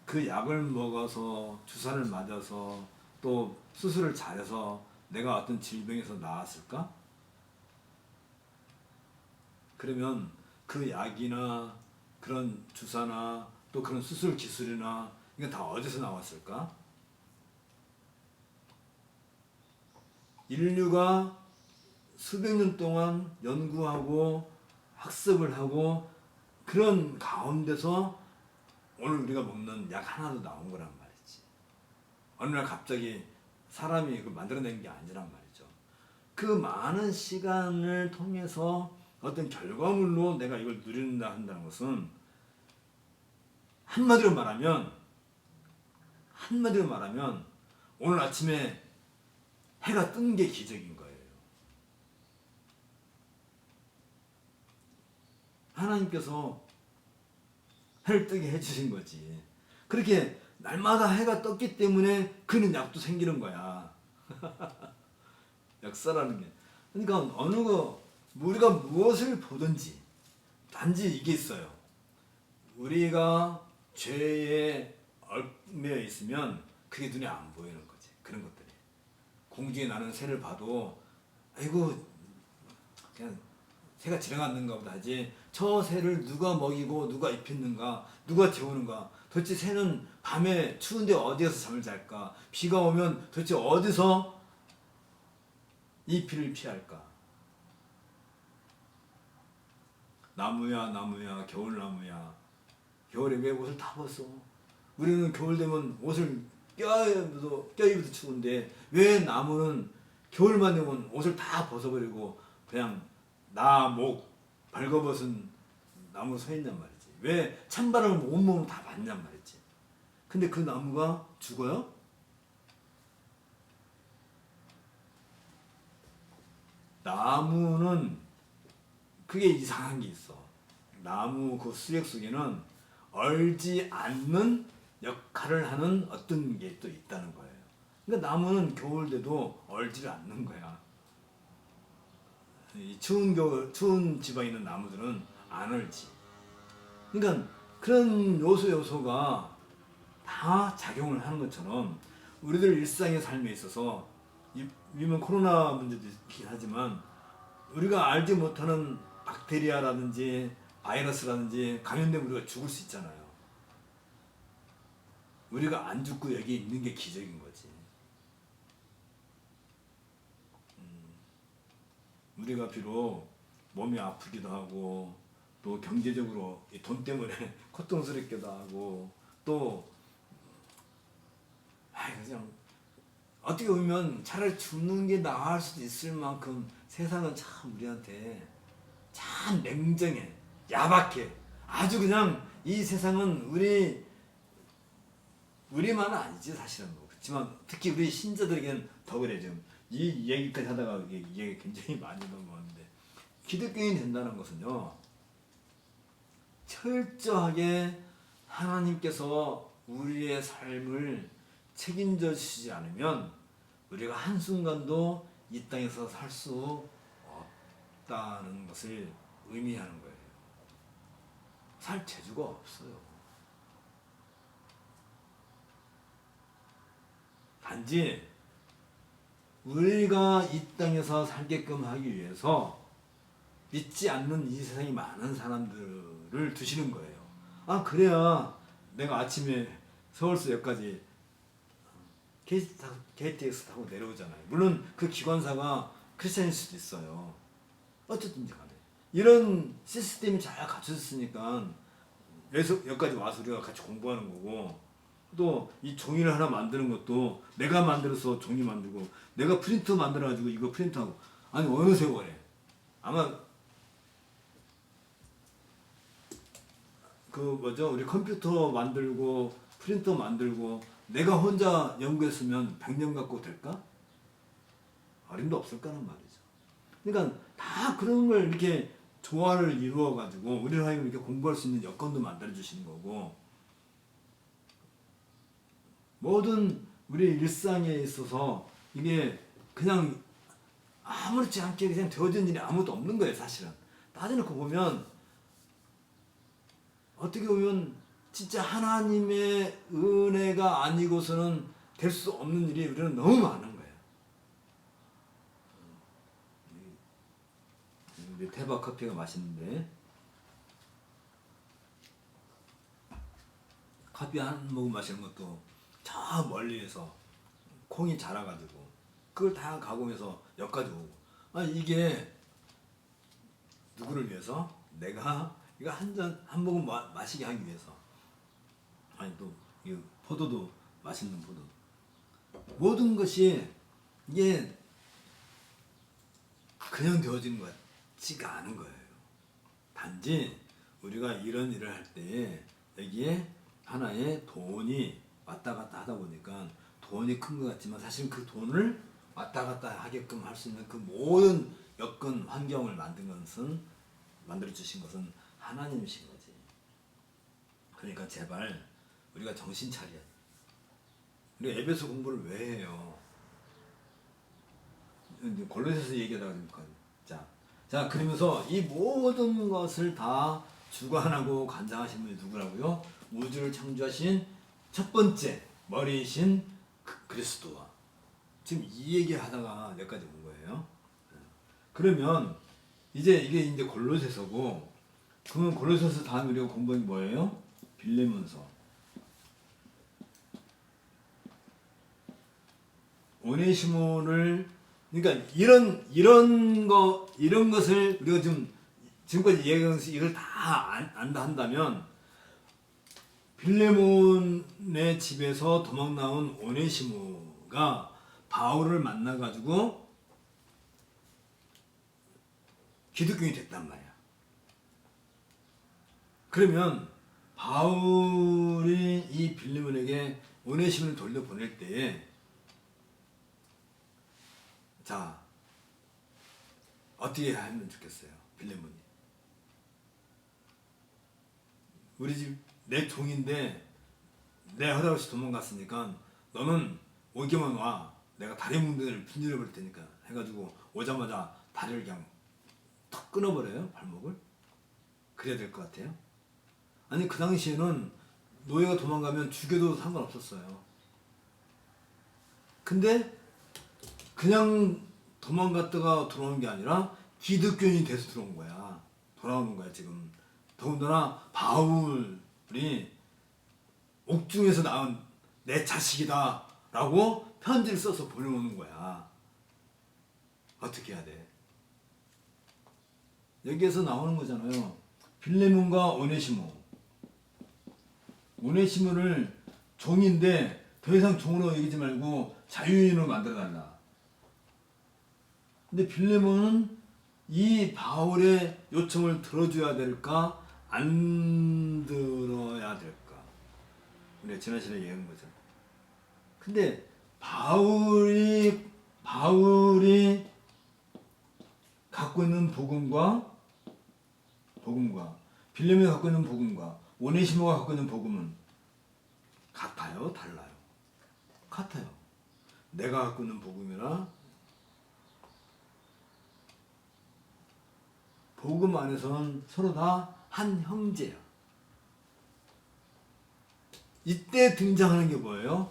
그 약을 먹어서 주사를 맞아서 또 수술을 잘해서 내가 어떤 질병에서 나았을까? 그러면 그 약이나 그런 주사나 또 그런 수술 기술이나 이건 다 어디서 나왔을까? 인류가 수백 년 동안 연구하고 학습을 하고 그런 가운데서 오늘 우리가 먹는 약 하나도 나온 거란 말이지. 어느 날 갑자기 사람이 그걸 만들어낸 게 아니란 말이죠. 그 많은 시간을 통해서 어떤 결과물로 내가 이걸 누린다 한다는 것은 한마디로 말하면 오늘 아침에 해가 뜬 게 기적인 거예요. 하나님께서 해를 뜨게 해주신 거지. 그렇게 날마다 해가 떴기 때문에 그는 약도 생기는 거야. 역사라는 게. 그러니까 우리가 무엇을 보든지 단지 이게 있어요. 우리가 죄에 얽매여 있으면 그게 눈에 안 보이는 거지. 그런 것들이. 공중에 나는 새를 봐도 아이고 그냥 새가 지나갔는가 보다 하지 저 새를 누가 먹이고 누가 입혔는가 누가 재우는가 도대체 새는 밤에 추운데 어디에서 잠을 잘까 비가 오면 도대체 어디서 이 비를 피할까 나무야 겨울나무야 겨울에 왜 옷을 다 벗어 우리는 겨울 되면 옷을 껴입어도 추운데 왜 나무는 겨울만 되면 옷을 다 벗어버리고 그냥 목 벌거벗은 나무 서 있냔 말이지. 왜 찬바람을 온몸을 다 맞냔 말이지. 근데 그 나무가 죽어요? 나무는 그게 이상한 게 있어. 나무 그 수액 속에는 얼지 않는 역할을 하는 어떤 게 또 있다는 거예요. 그러니까 나무는 겨울 돼도 얼지를 않는 거야. 이 추운 지방에 있는 나무들은 안 얼지. 그러니까 그런 요소가 다 작용을 하는 것처럼 우리들 일상의 삶에 있어서 이번 코로나 문제도 있긴 하지만 우리가 알지 못하는 박테리아라든지 바이러스라든지 감염되면 우리가 죽을 수 있잖아요. 우리가 안 죽고 여기 있는 게 기적인 거지. 우리가 비록 몸이 아프기도 하고 또 경제적으로 이 돈 때문에 고통스럽기도 하고 또 그냥 어떻게 보면 차라리 죽는 게 나을 수도 있을 만큼 세상은 참 우리한테 참 냉정해, 야박해. 아주 그냥 이 세상은 우리만은 아니지 사실은. 그렇지만 특히 우리 신자들에게는 더 그래. 지금 이 얘기까지 하다가 이게 굉장히 많이 넘어가는데, 기독교인이 된다는 것은요, 철저하게 하나님께서 우리의 삶을 책임져 주시지 않으면 우리가 한순간도 이 땅에서 살 수 없다는 것을 의미하는 거예요. 살 재주가 없어요. 단지 우리가 이 땅에서 살게끔 하기 위해서 믿지 않는 이 세상에 많은 사람들을 두시는 거예요. 그래야 내가 아침에 서울서역까지 KTX 타고 내려오잖아요. 물론 그 기관사가 크리스찬일 수도 있어요. 어쨌든지 간에 이런 시스템이 잘 갖춰졌으니까 여기까지 와서 우리가 같이 공부하는 거고, 또 이 종이를 하나 만드는 것도 내가 만들어서 종이 만들고, 내가 프린터 만들어가지고 이거 프린트하고, 아니 어느 세월에 아마 우리 컴퓨터 만들고 프린터 만들고 내가 혼자 연구했으면 100년 갖고 될까? 어림도 없을 거란 말이죠. 그러니까 다 그런 걸 이렇게 조화를 이루어 가지고 우리를 하여금 이렇게 공부할 수 있는 여건도 만들어 주시는 거고, 모든 우리 일상에 있어서 이게 그냥 아무렇지 않게 그냥 되어진 일이 아무것도 없는 거예요. 사실은 따져놓고 보면, 어떻게 보면 진짜 하나님의 은혜가 아니고서는 될 수 없는 일이 우리는 너무 많은 거예요. 우리 태박 커피가 맛있는데, 커피 한 모금 마시는 것도 저 멀리에서 콩이 자라가지고 그걸 다 가공해서 여기까지 오고, 이게 누구를 위해서? 내가 이거 한 모금 마시게 하기 위해서. 또 이 포도도 맛있는 포도. 모든 것이 이게 그냥 되어지는 것 같지가 않은 거예요. 단지 우리가 이런 일을 할 때에 여기에 하나의 돈이 왔다 갔다 하다 보니까 돈이 큰 것 같지만, 사실 그 돈을 왔다 갔다 하게끔 할 수 있는 그 모든 여건 환경을 만들어 주신 것은 하나님이신 거지. 그러니까 제발 우리가 정신 차려. 우리 에베소 공부를 왜 해요? 골로새서 얘기하다가 자 그러면서 이 모든 것을 다 주관하고 관장하신 분이 누구라고요? 우주를 창조하신 첫 번째 머리이신 그리스도와. 지금 이 얘기 하다가 여기까지 온 거예요. 그러면 이게 이제 골로새서고, 그러면 골로새서 다음 우리가 공부한 게 뭐예요? 빌레몬서. 오네시모를, 그러니까 이런 것을 우리가 지금까지 얘기한 것을 이걸 다 안다 한다면, 빌레몬의 집에서 도망 나온 오네시모가 바울을 만나 가지고 기독교인이 됐단 말이야. 그러면 바울이 이 빌레몬에게 오네시모를 돌려보낼 때에, 자, 어떻게 하면 좋겠어요? 빌레몬이 우리 집 내 종인데 내 허락 없이 도망갔으니까 너는 오기만 와. 내가 다리 뭉텅이를 분열해 버릴 테니까 해가지고 오자마자 다리를 그냥 턱 끊어버려요. 발목을. 그래야 될 것 같아요. 아니 그 당시에는 노예가 도망가면 죽여도 상관없었어요. 근데 그냥 도망갔다가 돌아오는 게 아니라 기득권이 돼서 들어온 거야. 돌아오는 거야 지금. 더군다나 바울이 옥중에서 낳은 내 자식이다 라고 편지를 써서 보내오는 거야. 어떻게 해야 돼? 여기에서 나오는 거잖아요. 빌레몬과 오네시모. 오네시모를 종인데 더 이상 종으로 여기지 말고 자유인으로 만들어달라. 근데 빌레몬은 이 바울의 요청을 들어줘야 될까? 안 들어야 될까? 우리가 지난 시간에 얘기한 거죠. 근데 바울이 갖고 있는 복음과 빌레몬이 갖고 있는 복음과 오네시모가 갖고 있는 복음은 같아요? 달라요? 같아요. 내가 갖고 있는 복음이나 복음 안에서는 서로 다 한 형제야. 이때 등장하는 게 뭐예요?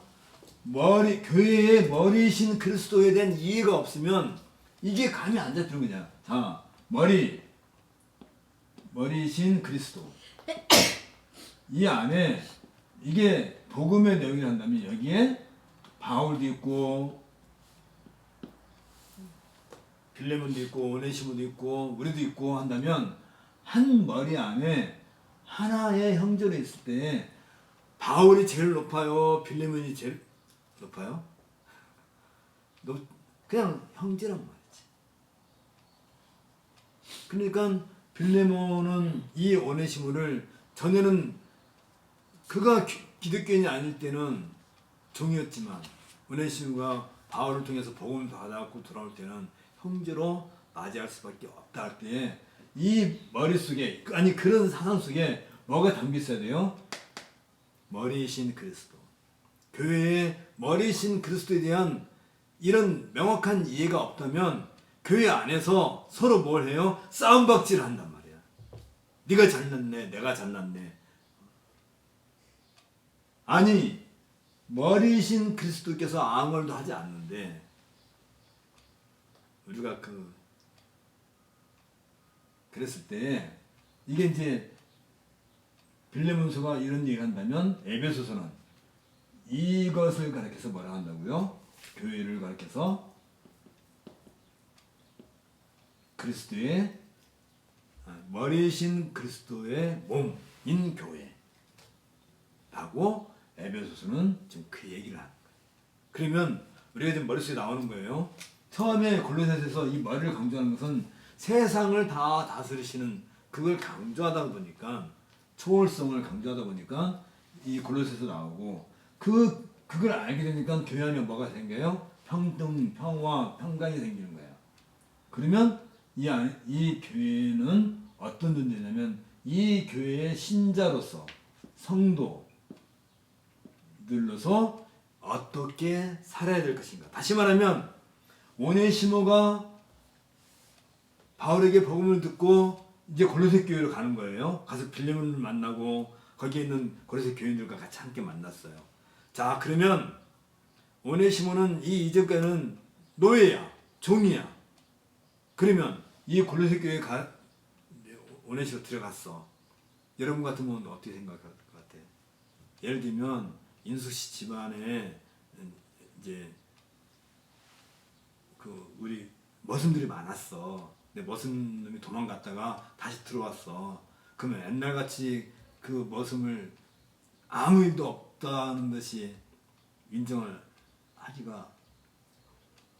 교회의 머리신 그리스도에 대한 이해가 없으면 이게 감이 안 잡히는 거냐. 자, 머리신 그리스도. 이 안에 이게 복음의 내용이 한다면 여기에 바울도 있고 빌레몬도 있고 오네시모도 있고 우리도 있고 한다면 한 머리 안에 하나의 형제로 있을 때 바울이 제일 높아요? 빌레몬이 제일 높아요? 그냥 형제란 말이지. 그러니까 빌레몬은 이 오네시모를 전에는 그가 기독교인이 아닐 때는 종이었지만 오네시모가 바울을 통해서 복음을 받아갖고 돌아올 때는 형제로 맞이할 수밖에 없다 할 때 이 머릿속에 아니 그런 사상 속에 뭐가 담겨 있어야 돼요? 머리신 그리스도. 교회의 머리신 그리스도에 대한 이런 명확한 이해가 없다면 교회 안에서 서로 뭘 해요? 싸움박질을 한단 말이야. 네가 잘났네, 내가 잘났네. 아니 머리신 그리스도께서 아무 말도 하지 않는데 우리가 그랬을 때 이게 이제 빌레몬서가 이런 얘기를 한다면 에베소서는 이것을 가르쳐서 뭐라 한다고요? 교회를 가르쳐서 그리스도의 머리신 그리스도의 몸인 교회라고 에베소서는 지금 그 얘기를 하는 거예요. 그러면 우리가 지금 머릿속에 나오는 거예요. 처음에 골로새서에서 이 머리를 강조하는 것은 세상을 다 다스리시는 그걸 강조하다 보니까 초월성을 강조하다 보니까 이 골로새서 나오고 그걸 알게 되니까 교회 안에 뭐가 생겨요? 평등, 평화, 평강이 생기는 거예요. 그러면 이 교회는 어떤 존재냐면 이 교회의 신자로서 성도들로서 어떻게 살아야 될 것인가. 다시 말하면 오네시모가 바울에게 복음을 듣고 이제 골로새 교회로 가는 거예요. 가서 빌레몬을 만나고 거기에 있는 골로새 교인들과 같이 함께 만났어요. 자, 그러면 오네시모는 이 이전까지는 노예야, 종이야. 그러면 이 골로새 교회에 오네시모 들어갔어. 여러분 같으면 어떻게 생각할 것 같아요? 예를 들면 인숙씨 집안에 이제 우리 머슴들이 많았어. 근데 머슴놈이 도망갔다가 다시 들어왔어. 그러면 옛날같이 그 머슴을 아무 일도 없다는 듯이 인정을 하기가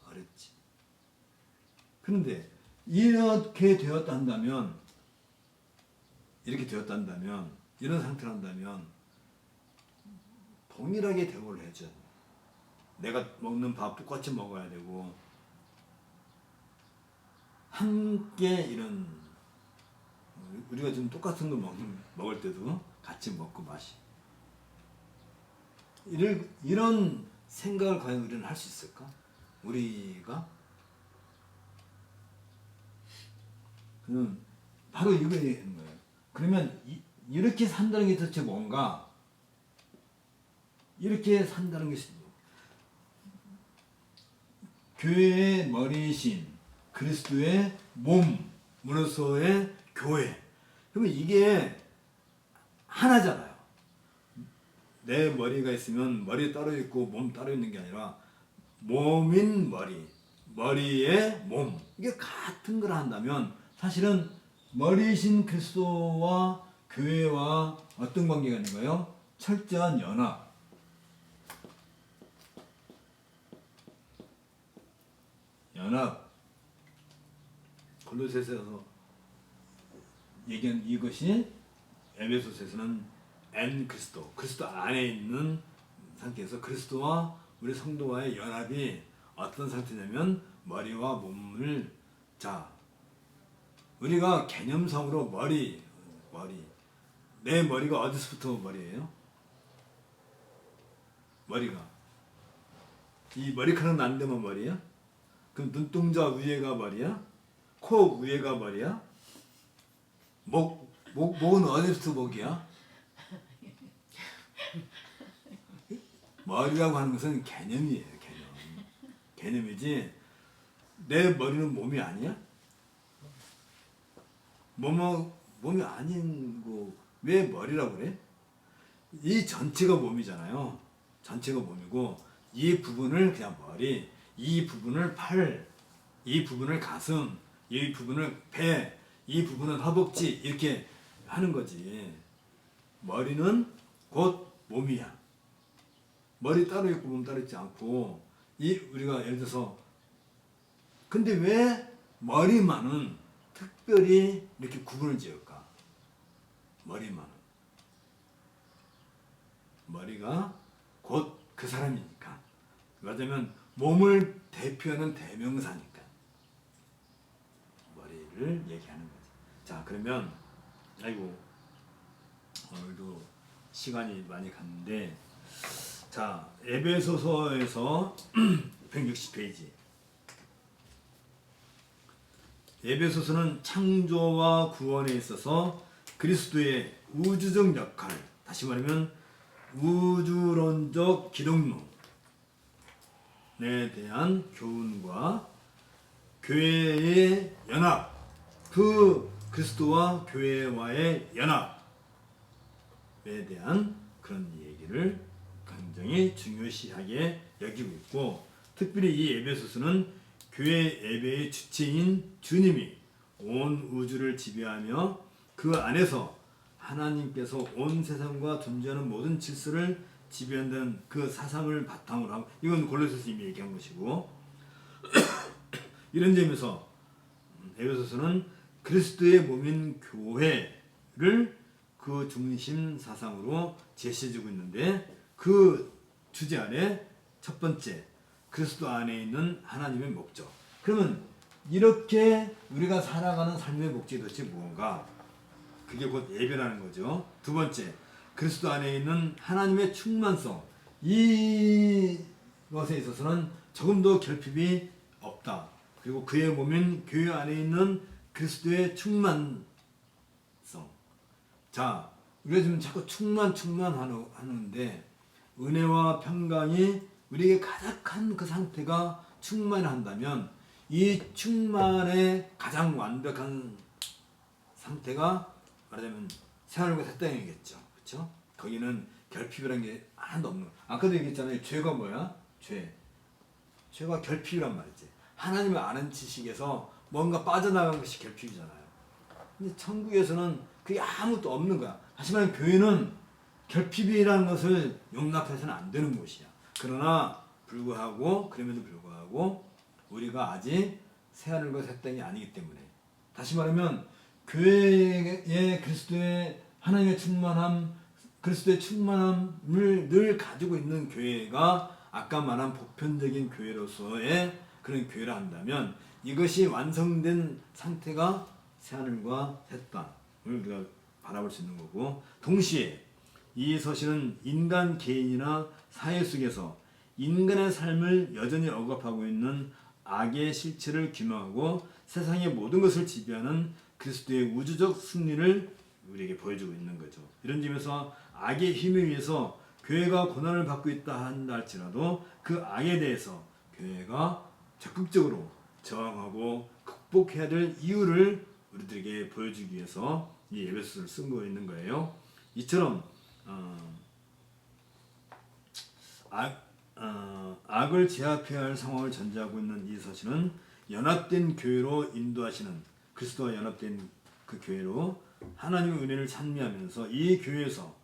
어렵지. 그런데 이렇게 되었단다면 이런 상태로 한다면 동일하게 대우를 해줘. 내가 먹는 밥 똑같이 먹어야 되고 함께 이런 우리가 지금 똑같은 걸 먹을 때도 같이 먹고 마시. 이런 생각을 과연 우리는 할 수 있을까? 우리가 바로 이거인 거예요. 그러면 이렇게 산다는 게 도대체 뭔가? 이렇게 산다는 것이 교회의 머리이신 그리스도의 몸으로서의 교회. 그러면 이게 하나잖아요. 내 머리가 있으면 머리 따로 있고 몸 따로 있는 게 아니라 몸인 머리, 머리의 몸. 이게 같은 걸 한다면 사실은 머리이신 그리스도와 교회와 어떤 관계가 있는 거예요? 철저한 연합. 연합. 골로새서에서 얘기한 이것이 에베소서에서는 엔 그리스도, 그리스도 안에 있는 상태에서 그리스도와 우리 성도와의 연합이 어떤 상태냐면 머리와 몸을 우리가 개념상으로 머리 내 머리가 어디서부터 머리예요? 머리가 이 머리카락 난 데만 머리야? 그럼 눈동자 위에가 머리야? 코 위에가 머리야? 목은 어디부터 목이야? 머리라고 하는 것은 개념이에요. 개념이지 내 머리는 몸이 아니야? 몸이 아닌 거 왜 머리라고 그래? 이 전체가 몸이잖아요. 전체가 몸이고 이 부분을 그냥 머리, 이 부분을 팔, 이 부분을 가슴, 이 부분을 배, 이 부분은 허벅지 이렇게 하는 거지. 머리는 곧 몸이야. 머리 따로 있고 몸 따로 있지 않고 우리가 예를 들어서 근데 왜 머리만은 특별히 이렇게 구분을 지을까? 머리가 곧 그 사람이니까. 말하자면 몸을 대표하는 대명사니까 머리를 얘기하는 거지. 자, 그러면 오늘도 시간이 많이 갔는데 자, 에베소서에서 160페이지. 에베소서는 창조와 구원에 있어서 그리스도의 우주적 역할, 다시 말하면 우주론적 기독론에 대한 교훈과 교회의 연합, 그 그리스도와 교회와의 연합에 대한 그런 얘기를 굉장히 중요시하게 여기고 있고, 특별히 이 에베소서는 교회 예배의 주체인 주님이 온 우주를 지배하며 그 안에서 하나님께서 온 세상과 존재하는 모든 질서를 지배한다는 그 사상을 바탕으로 하고, 이건 골로새서 이미 얘기한 것이고, 이런 점에서 에베소서는 그리스도의 몸인 교회를 그 중심 사상으로 제시해주고 있는데, 그 주제 안에 첫 번째 그리스도 안에 있는 하나님의 목적. 그러면 이렇게 우리가 살아가는 삶의 목적이 도대체 무언가? 그게 곧 예배라는 거죠. 두 번째, 그리스도 안에 있는 하나님의 충만성. 이것에 있어서는 조금 더 결핍이 없다. 그리고 그의 몸인 교회 안에 있는 그리스도의 충만성. 자, 우리가 지금 자꾸 충만하는데 은혜와 평강이 우리에게 가득한 그 상태가 충만한다면 이 충만의 가장 완벽한 상태가 말하자면 새하늘과 새 땅이겠죠. 그렇죠? 거기는 결핍이라는 게 하나도 없는 거예요. 아까도 얘기했잖아요. 죄가 뭐야? 죄가 결핍이란 말이지. 하나님을 아는 지식에서 뭔가 빠져나간 것이 결핍이잖아요. 근데 천국에서는 그게 아무것도 없는 거야. 하지만 교회는 결핍이라는 것을 용납해서는 안 되는 곳이야. 그럼에도 불구하고 우리가 아직 새하늘과 새 땅이 아니기 때문에, 다시 말하면 교회의 그리스도의 하나님의 충만함, 그리스도의 충만함을 늘 가지고 있는 교회가 아까 말한 보편적인 교회로서의 그런 교회라 한다면, 이것이 완성된 상태가 새하늘과 새 땅을 우리가 바라볼 수 있는 거고, 동시에 이 서신은 인간 개인이나 사회 속에서 인간의 삶을 여전히 억압하고 있는 악의 실체를 규명하고 세상의 모든 것을 지배하는 그리스도의 우주적 승리를 우리에게 보여주고 있는 거죠. 이런 점에서 악의 힘에 의해서 교회가 고난을 받고 있다 한다 할지라도 그 악에 대해서 교회가 적극적으로 저항하고 극복해야 될 이유를 우리들에게 보여주기 위해서 이 에베소서를 쓰고 있는 거예요. 이처럼 악을 제압해야 할 상황을 전제하고 있는 이 서신은 연합된 교회로 인도하시는, 그리스도와 연합된 그 교회로 하나님의 은혜를 찬미하면서 이 교회에서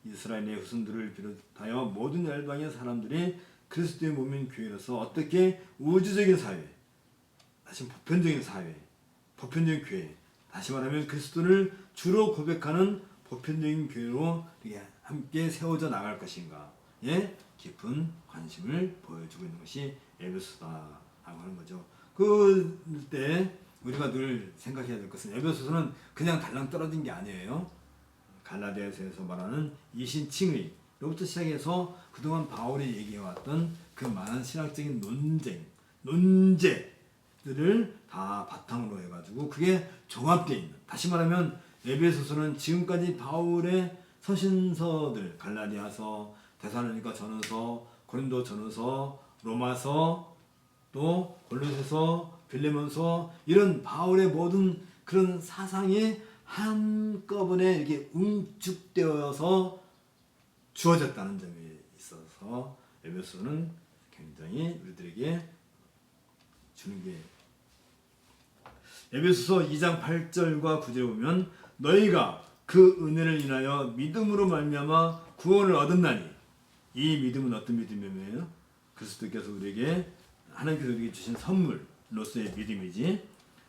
이스라엘의 후손들을 비롯하여 모든 열방의 사람들이 그리스도의 몸인 교회로서 어떻게 우주적인 사회, 다시 보편적인 사회, 보편적인 교회, 다시 말하면 그리스도를 주로 고백하는 보편적인 교회로 함께 세워져 나갈 것인가에 깊은 관심을 보여주고 있는 것이 에베소서라고 하는 거죠. 그때 우리가 늘 생각해야 될 것은 에베소서는 그냥 달랑 떨어진 게 아니에요. 갈라디아서에서 말하는 이신칭의로부터 시작해서 그동안 바울이 얘기해왔던 그 많은 신학적인 논제들을 다 바탕으로 해가지고 그게 종합되어 있는, 다시 말하면 에베소서는 지금까지 바울의 서신서들, 갈라디아서, 데살로니가 전후서, 고린도 전후서, 로마서, 또 골로새서, 빌레몬서, 이런 바울의 모든 그런 사상이 한꺼번에 이렇게 응축되어서 주어졌다는 점이 있어서 에베소는 굉장히 우리들에게 주는 게, 에베소서 2장 8절과 9절에 보면 너희가 그 은혜를 인하여 믿음으로 말미암아 구원을 얻었나니, 이 믿음은 어떤 믿음이에요? 그리스도께서 우리에게, 하나님께서 우리에게 주신 선물로서의 믿음이지,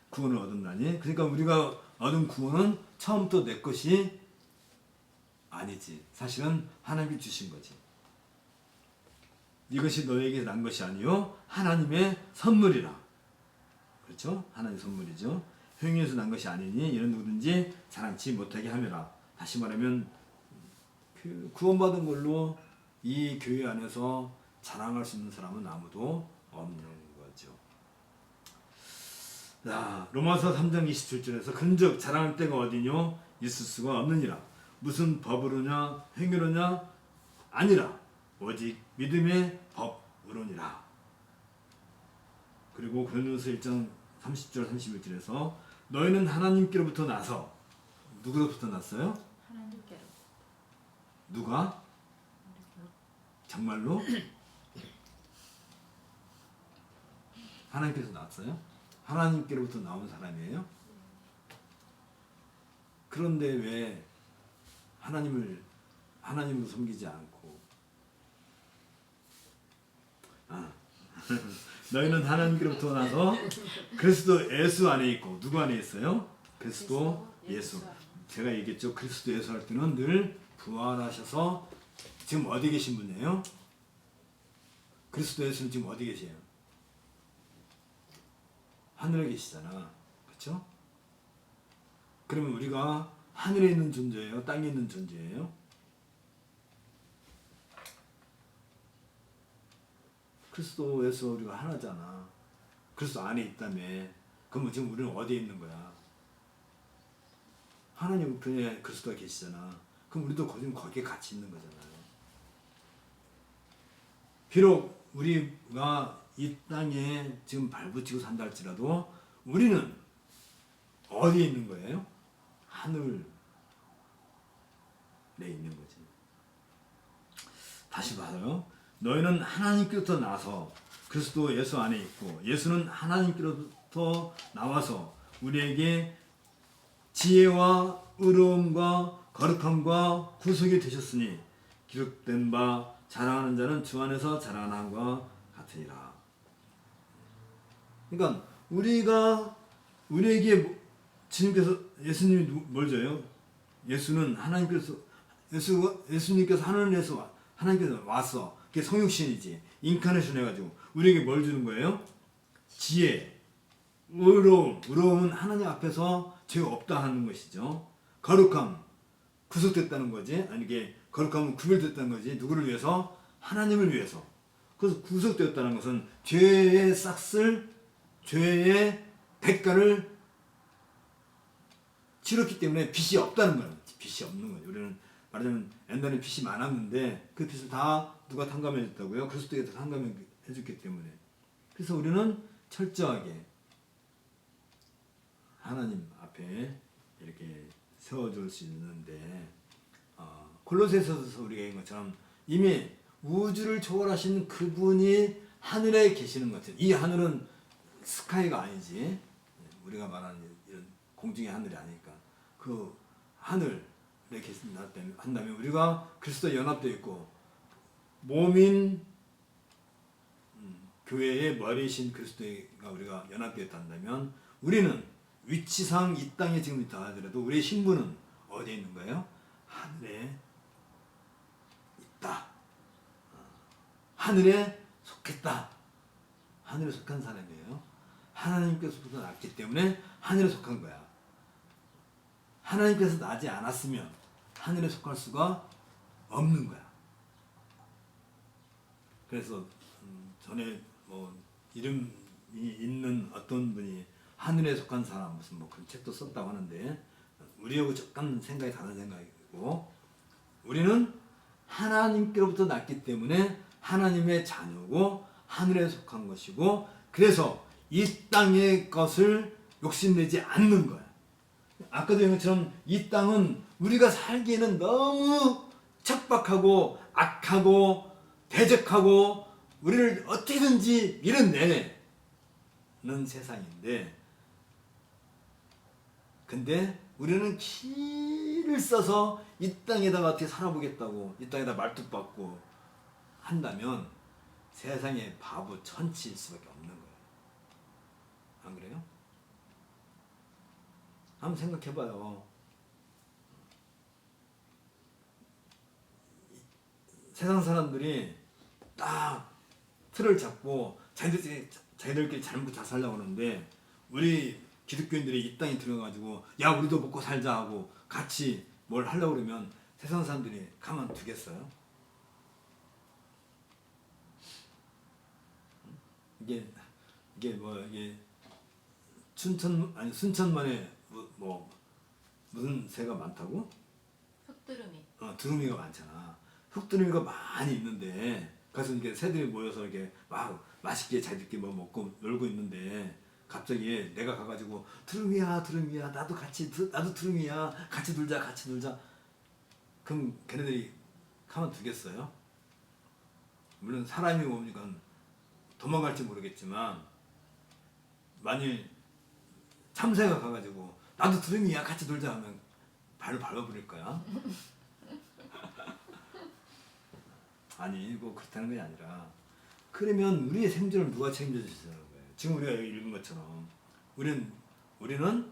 구원을 얻었나니. 그러니까 우리가 얻은 구원은 처음부터 내 것이 아니지. 사실은 하나님이 주신 거지. 이것이 너에게 난 것이 아니요 하나님의 선물이라. 그렇죠? 하나님의 선물이죠. 행위에서 난 것이 아니니 이는 누구든지 자랑치 못하게 함이라. 다시 말하면 그 구원받은 걸로 이 교회 안에서 자랑할 수 있는 사람은 아무도 없는 거죠. 자, 로마서 3장 27절에서 근즉 자랑할 때가 어디뇨? 있을 수가 없느니라. 무슨 법으로냐 행위로냐 아니라 오직 믿음의 법으로니라. 그리고 고린도서 1장 30절 31절에서 너희는 하나님께로부터 나서, 누구로부터 났어요? 하나님께로. 누가? 정말로? 하나님께서 났어요? 하나님께로부터 나온 사람이에요? 그런데 왜 하나님을 섬기지 않고 너희는 하나님께로부터 나서 그리스도 예수 안에 있고, 누구 안에 있어요? 그리스도 예수. 제가 얘기했죠. 그리스도 예수 할 때는 늘 부활하셔서 지금 어디 계신 분이에요? 그리스도 예수는 지금 어디 계세요? 하늘에 계시잖아. 그렇죠? 그러면 우리가 하늘에 있는 존재예요? 땅에 있는 존재예요? 그리스도 예수 우리가 하나잖아. 그리스도 안에 있다며. 그럼 지금 우리는 어디에 있는 거야? 하나님 우편에 그리스도가 계시잖아. 그럼 우리도 지금 거기에 같이 있는 거잖아요. 비록 우리가 이 땅에 지금 발붙이고 산다 할지라도 우리는 어디에 있는 거예요? 하늘에 있는 거지. 다시 봐요. 너희는 하나님께로부터 나서 그리스도 예수 안에 있고, 예수는 하나님께로부터 나와서 우리에게 지혜와 의로움과 거룩함과 구속이 되셨으니 기록된 바 자랑하는 자는 주 안에서 자랑하는 것과 같으니라. 그러니까 우리에게 주님께서, 예수님이 뭘 줘요? 예수는 예수님께서 하늘에서 하나님께서 왔어. 그게 성육신이지. 인카네이션 해가지고 우리에게 뭘 주는 거예요? 지혜, 의로움. 의로움은 하나님 앞에서 죄가 없다 하는 것이죠. 거룩함. 구속됐다는 거지. 아니 이게 거룩하면 구별됐다는 거지. 누구를 위해서? 하나님을 위해서. 그래서 구속되었다는 것은 죄의 싹을, 죄의 대가를 치렀기 때문에 빚이 없다는 거예요. 빚이 없는 거예요. 우리는 말하자면 옛날에 빚이 많았는데 그 빚을 다 누가 탕감해 줬다고요? 그리스도께서 탕감해 줬기 때문에. 그래서 우리는 철저하게 하나님 앞에 이렇게 세워줄 수 있는데, 골로새서에서 우리가 읽은 것처럼 이미 우주를 초월하신 그분이 하늘에 계시는 것 같아요. 이 하늘은 스카이가 아니지, 우리가 말하는 이런 공중의 하늘이 아니니까 그 하늘에 한다면 우리가 그리스도에 연합되어 있고 몸인 교회의 머리이신 그리스도가 우리가 연합되어 한다면 우리는 위치상 이 땅에 지금 있다 하더라도 우리의 신분은 어디에 있는 거예요? 하늘에 있다. 하늘에 속했다. 하늘에 속한 사람이에요. 하나님께서부터 났기 때문에 하늘에 속한 거야. 하나님께서 나지 않았으면 하늘에 속할 수가 없는 거야. 그래서 전에 뭐 이름이 있는 어떤 분이 하늘에 속한 사람 무슨 뭐 그런 책도 썼다고 하는데, 우리하고 조금 생각이 다른 생각이고, 우리는 하나님께로부터 났기 때문에 하나님의 자녀고 하늘에 속한 것이고, 그래서 이 땅의 것을 욕심내지 않는 거야. 아까도 얘기한 것처럼 이 땅은 우리가 살기에는 너무 척박하고 악하고 대적하고 우리를 어떻게든지 밀어내는 세상인데, 근데 우리는 기를 써서 이 땅에다가 어떻게 살아보겠다고 이 땅에다 말뚝박고 한다면 세상의 바보 천치일 수밖에 없는 거예요. 안 그래요? 한번 생각해봐요. 세상 사람들이 딱 틀을 잡고 자기들끼리 잘 먹고 잘 살려고 하는데, 우리 기독교인들이 이 땅에 들어가가지고 야 우리도 먹고 살자 하고 같이 뭘 하려고 그러면 세상 사람들이 가만 두겠어요? 이게 순천만에 뭐 무슨 새가 많다고? 흑두루미. 두루미가 많잖아. 흑두루미가 많이 있는데, 그래서 이렇게 새들이 모여서 이렇게 막 맛있게 자기들끼리 뭐 먹고 놀고 있는데, 갑자기 내가 가가지고 두루미야 나도 두루미야 같이 놀자. 그럼 걔네들이 가만 두겠어요? 물론 사람이 오니까 도망갈지 모르겠지만, 만일 참새가 가가지고 나도 두루미야 같이 놀자 하면 발을 밟아버릴 거야. 아니 뭐 그렇다는 게 아니라, 그러면 우리의 생존을 누가 책임져 주시는 거예요? 지금 우리가 여기 읽은 것처럼 우리는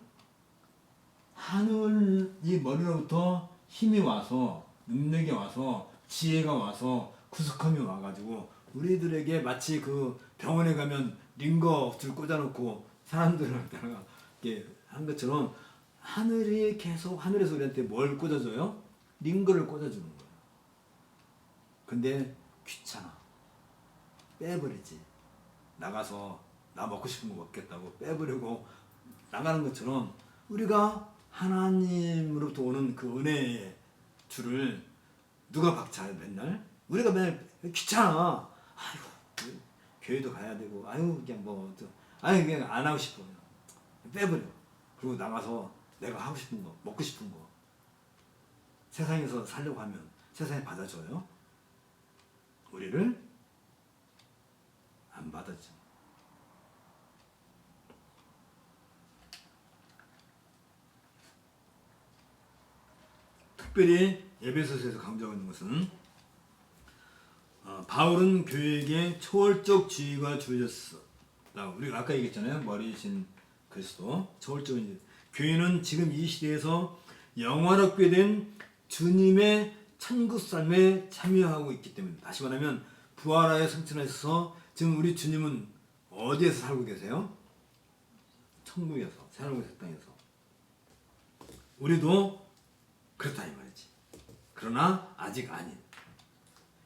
하늘이 머리로부터 힘이 와서, 능력이 와서, 지혜가 와서, 구속함이 와가지고 우리들에게 마치 그 병원에 가면 링거 줄 꽂아놓고 사람들을 이렇게 한 것처럼, 하늘이 계속 하늘에서 우리한테 뭘 꽂아줘요? 링거를 꽂아주는 거예요. 근데 귀찮아. 빼버리지. 나가서 나 먹고 싶은 거 먹겠다고 빼버리고 나가는 것처럼, 우리가 하나님으로부터 오는 그 은혜의 줄을 누가 박차요? 맨날 우리가 맨날 귀찮아. 아이고 교회도 가야 되고, 아유 그냥 안 하고 싶어. 빼버려. 그리고 나가서 내가 하고 싶은 거, 먹고 싶은 거, 세상에서 살려고 하면 세상에 받아줘요? 우리를 안 받아줘. 특별히 에베소서에서 강조하는 것은, 바울은 교회에게 초월적 지위가 주어졌다. 우리가 아까 얘기했잖아요. 머리이신 그리스도. 초월적인 교회는 지금 이 시대에서 영화롭게 된 주님의 천국 삶에 참여하고 있기 때문에, 다시 말하면 부활하여 승천하셔서 지금 우리 주님은 어디에서 살고 계세요? 천국에서, 새하늘의 새 땅에서. 우리도 그렇다 이 말이지. 그러나 아직 아닌.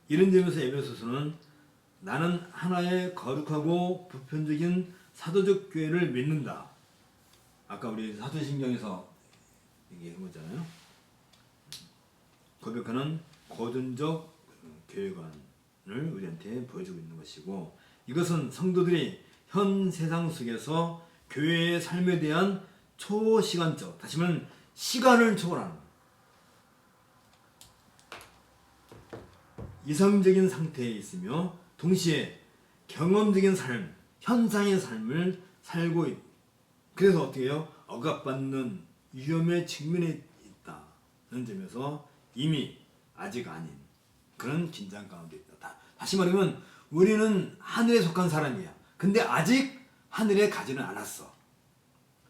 이런 점에서 에베소서는 나는 하나의 거룩하고 보편적인 사도적 교회를 믿는다. 아까 우리 사도신경에서 얘기해보잖아요. 고백하는 고전적 교회관을 우리한테 보여주고 있는 것이고, 이것은 성도들이 현 세상 속에서 교회의 삶에 대한 초시간적, 다시 말하면 시간을 초월하는 이성적인 상태에 있으며 동시에 경험적인 삶, 현상의 삶을 살고 그래서 어떻게 해요? 억압받는 위험에 직면해 있다는 점에서 이미 아직 아닌 그런 긴장 가운데 있다. 다시 말하면 우리는 하늘에 속한 사람이야. 근데 아직 하늘에 가지는 않았어.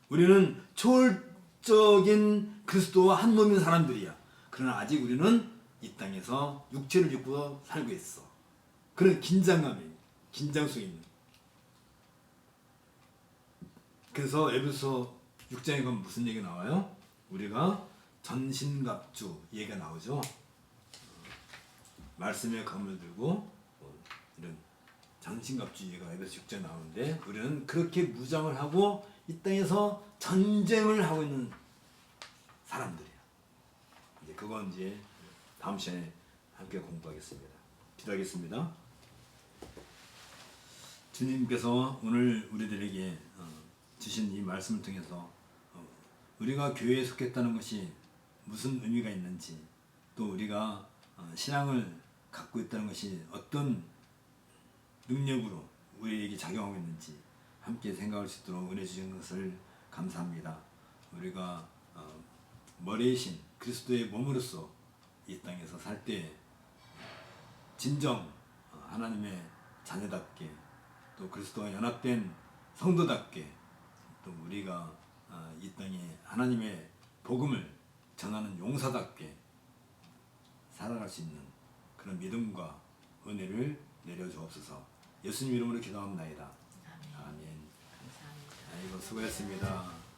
우리는 초월적인 그리스도와 한 몸인 사람들이야. 그러나 아직 우리는 이 땅에서 육체를 입고 살고 있어. 그런 긴장감이, 긴장 속에 있는. 그래서 에베소 6장에 가면 무슨 얘기 나와요? 우리가 전신갑주 얘기가 나오죠. 말씀의 검을 들고 이런 전신갑주 얘기가 에베소 6장에 나오는데, 우리는 그렇게 무장을 하고 이 땅에서 전쟁을 하고 있는 사람들이야. 이제 그건 이제 다음 시간에 함께 공부하겠습니다. 기도하겠습니다. 주님께서 오늘 우리들에게 주신 이 말씀을 통해서 우리가 교회에 속했다는 것이 무슨 의미가 있는지, 또 우리가 신앙을 갖고 있다는 것이 어떤 능력으로 우리에게 작용하고 있는지 함께 생각할 수 있도록 은혜 주신 것을 감사합니다. 우리가 머리이신 그리스도의 몸으로서 이 땅에서 살 때 진정 하나님의 자녀답게, 또 그리스도와 연합된 성도답게, 또 우리가 이 땅에 하나님의 복음을 전하는 용사답게 살아갈 수 있는 그런 믿음과 은혜를 내려주옵소서. 예수님 이름으로 기도합나이다. 아멘. 감사합니다. 아이고 수고했습니다.